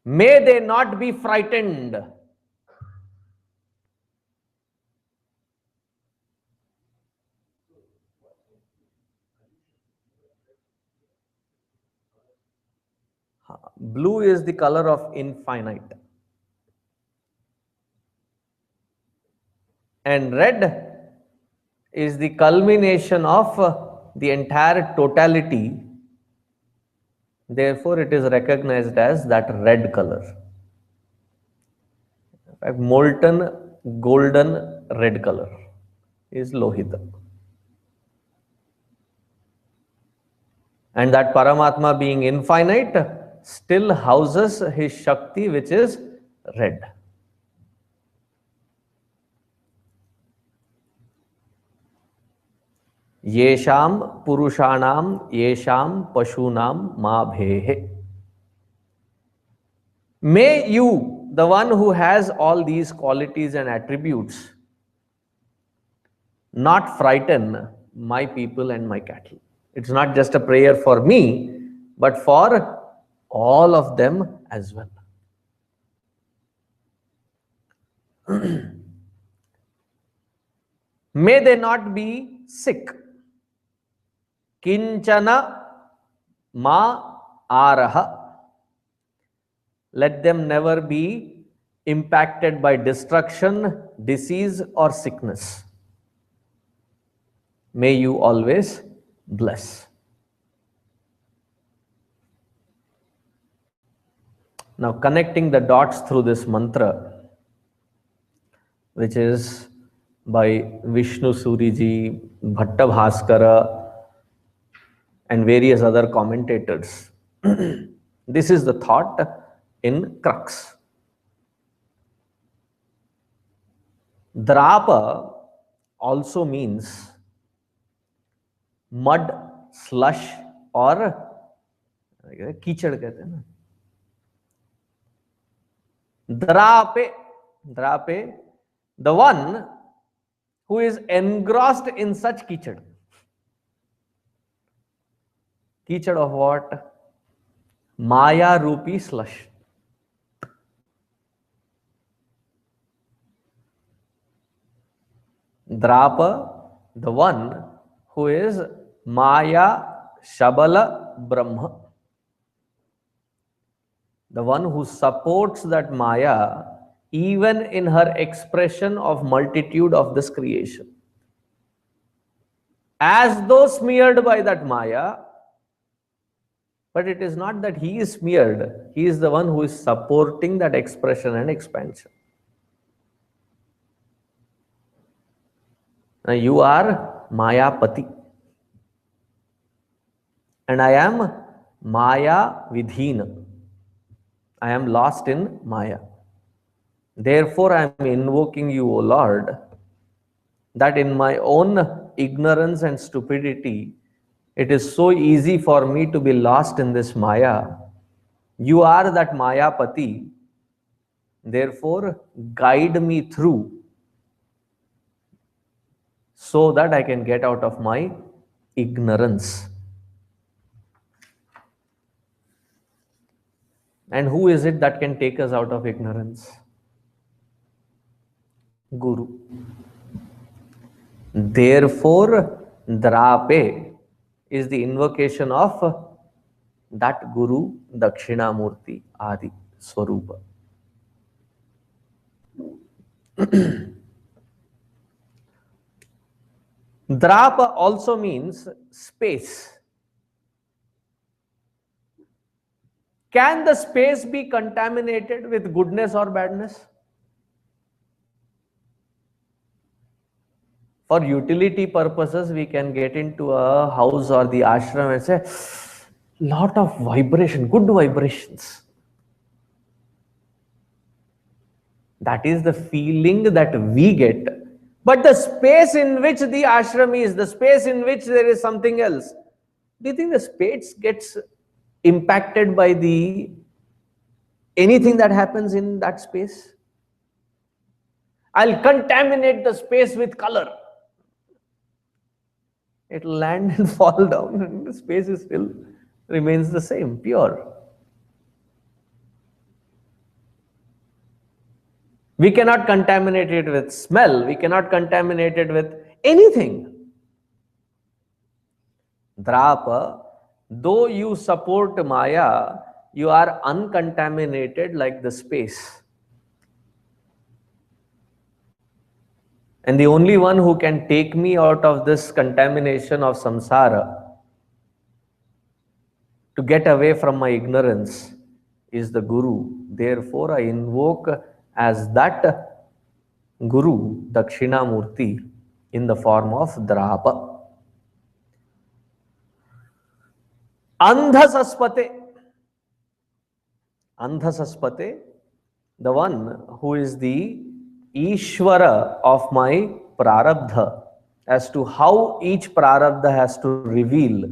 May they not be frightened. Blue is the color of infinite. And red is the culmination of the entire totality. Therefore, it is recognized as that red color. In fact, molten golden red color is Lohita. And that Paramatma being infinite still houses his Shakti, which is red. Yesham Purushanam Yesham Pashunam Ma Bhehe. May you, the one who has all these qualities and attributes, not frighten my people and my cattle. It's not just a prayer for me, but for all of them as well. May they not be sick. Kinchana ma araha. Let them never be impacted by destruction, disease, or sickness. May you always bless. Now, connecting the dots through this mantra, which is by Vishnu Suriji, Bhatta Bhaskara, and various other commentators. This is the thought in crux. Drapa also means mud, slush, or कीचड़ कहते हैं ना. Drape, the one who is engrossed in such कीचड़. कीचड़ of what? Maya Rupi slush. Drapa, the one who is Maya Shabala Brahma. The one who supports that Maya even in her expression of multitude of this creation. As though smeared by that Maya, but it is not that he is smeared, he is the one who is supporting that expression and expansion. Now you are Mayapati, and I am Maya Vidhina. I am lost in Maya. Therefore, I am invoking you, O Lord, that in my own ignorance and stupidity, it is so easy for me to be lost in this Maya. You are that Mayapati. Therefore, guide me through so that I can get out of my ignorance. And who is it that can take us out of ignorance? Guru. Therefore, Drape is the invocation of that Guru, Dakshinamurti, Adi, Swarupa. Drapa also means space. Can the space be contaminated with goodness or badness? For utility purposes, we can get into a house or the ashram and say, lot of vibration, good vibrations. That is the feeling that we get. But the space in which the ashram is, the space in which there is something else, do you think the space gets impacted by anything that happens in that space? I'll contaminate the space with color. It'll land and fall down, and the space is still remains the same, pure. We cannot contaminate it with smell. We cannot contaminate it with anything. Drapa, though you support Maya, you are uncontaminated like the space. And the only one who can take me out of this contamination of samsara, to get away from my ignorance, is the Guru. Therefore, I invoke as that Guru, Dakshinamurti, in the form of Drapa. Andhasaspate. Andhasaspate, the one who is the Ishvara of my prarabdha, as to how each prarabdha has to reveal,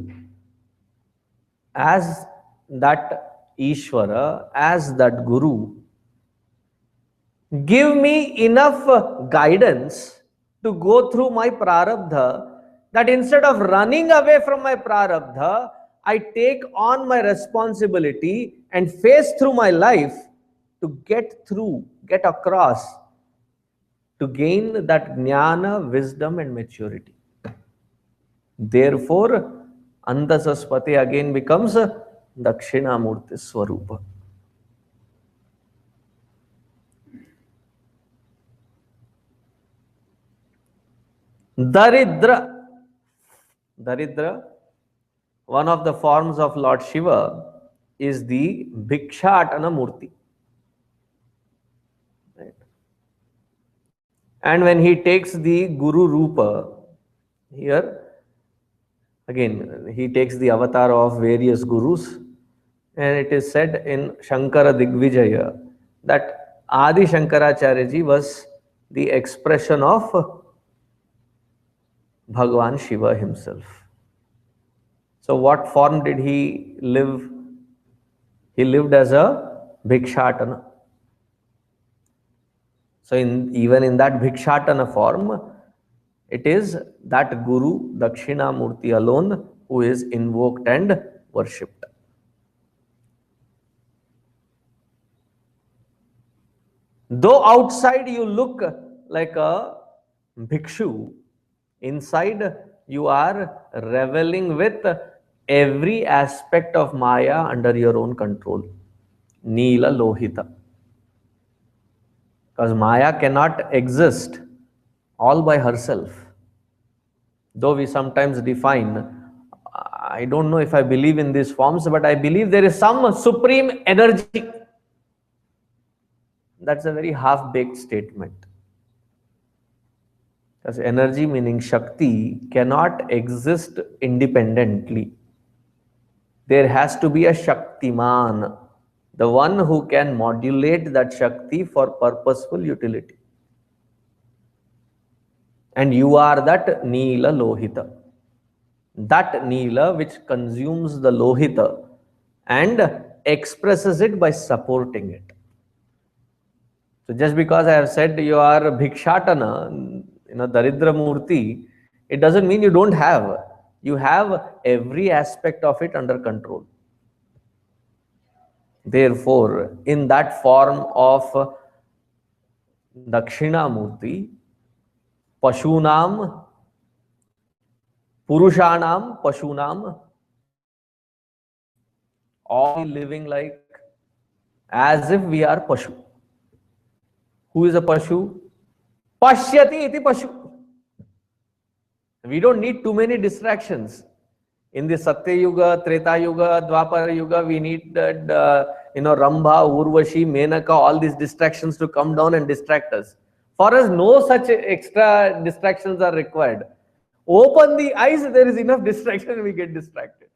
as that Ishvara, as that Guru, give me enough guidance to go through my prarabdha, that instead of running away from my prarabdha, I take on my responsibility and face through my life to get through, get across, to gain that jnana, wisdom and maturity. Therefore, Andasaspati again becomes Dakshinamurti Swarupa. Daridra. Daridra, one of the forms of Lord Shiva, is the Bhikshatana Murti. Right? And when he takes the Guru Rupa, here again he takes the avatar of various gurus, and it is said in Shankara Digvijaya that Adi Shankaracharya ji was the expression of Bhagavan Shiva himself. So what form did he live? He lived as a Bhikshatana. So even in that Bhikshatana form, it is that Guru, Dakshinamurti alone, who is invoked and worshipped. Though outside you look like a bhikshu, inside you are reveling with every aspect of Maya under your own control. Neela Lohita. Because Maya cannot exist all by herself. Though we sometimes define, I don't know if I believe in these forms, but I believe there is some supreme energy. That's a very half-baked statement. Because energy, meaning Shakti, cannot exist independently. There has to be a Shaktiman, the one who can modulate that Shakti for purposeful utility. And you are that Neela Lohita. That Neela which consumes the Lohita and expresses it by supporting it. So just because I have said you are Bhikshatana, Daridra Murti, it doesn't mean you don't have. You have every aspect of it under control. Therefore, in that form of Dakshinamurti, Pashunam, Purushanam, Pashunam, all living like as if we are Pashu. Who is a Pashu? Pashyati iti Pashu. We don't need too many distractions. In the Satya Yuga, Treta Yuga, Dwapara Yuga, we need that, Rambha, Urvashi, Menaka, all these distractions to come down and distract us. For us, no such extra distractions are required. Open the eyes, there is enough distraction, we get distracted.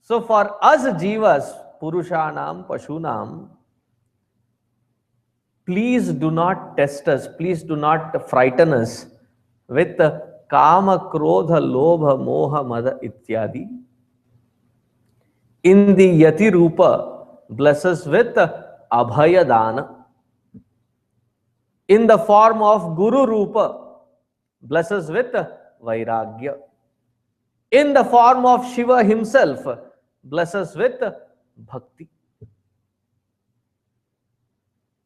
So for us Jivas, Purushanam, Pashunam, please do not test us, please do not frighten us with Kama, Krodha, Lobha, Moha, Mada, Ityadi. In the Yati Rupa, bless us with Abhaya Dana. In the form of Guru Rupa, bless us with Vairagya. In the form of Shiva himself, bless us with Bhakti.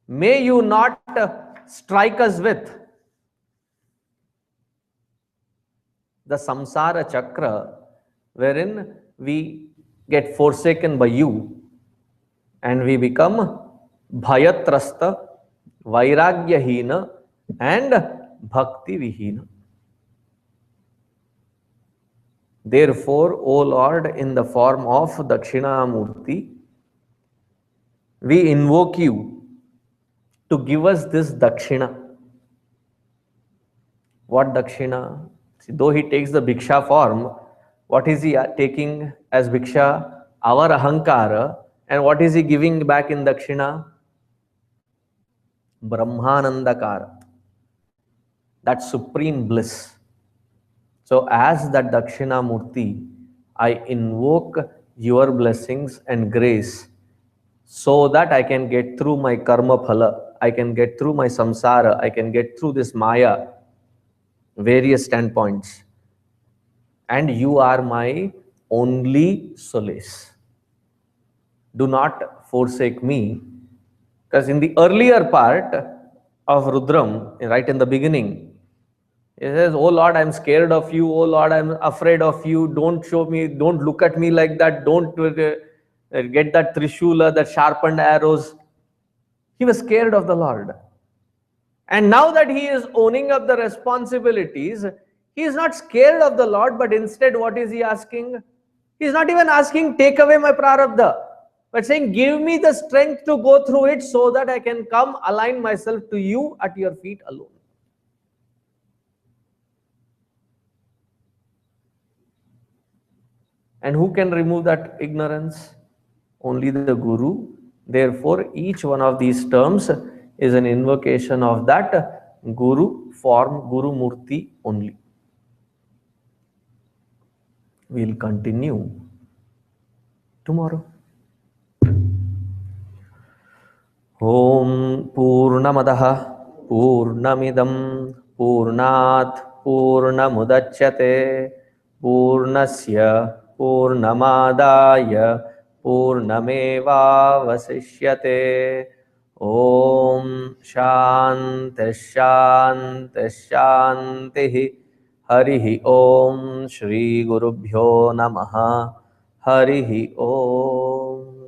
May you not strike us with the samsara chakra, wherein we get forsaken by you and we become bhayatrasta, vairagyahina and bhakti vihina. Therefore, O Lord, in the form of Dakshinamurti, we invoke you to give us this Dakshina. What Dakshina? See, though he takes the Bhiksha form, what is he taking as Bhiksha? Our Ahankara. And what is he giving back in Dakshina? Brahmanandakara. That supreme bliss. So as that Dakshina Murti, I invoke your blessings and grace so that I can get through my karma phala, I can get through my samsara, I can get through this maya, various standpoints. And you are my only solace. Do not forsake me. Because in the earlier part of Rudram, right in the beginning, it says, oh Lord, I'm scared of you. Oh Lord, I'm afraid of you. Don't show me, don't look at me like that. Don't get that trishula, that sharpened arrows. He was scared of the Lord. And now that he is owning up the responsibilities, he is not scared of the Lord, but instead, what is he asking? He is not even asking, take away my prarabdha, but saying, give me the strength to go through it so that I can come align myself to you at your feet alone. And who can remove that ignorance? Only the Guru. Therefore, each one of these terms is an invocation of that Guru form, Guru Murti only. We'll continue tomorrow. Om Purnamadaha Purnamidam Purnat Purnamudachyate Purnasya Purnamadaya Purnameva Vasishyate. Om Shanti Shanti Shanti. Harihi Om Shri Gurubhyo Namaha. Harihi Om.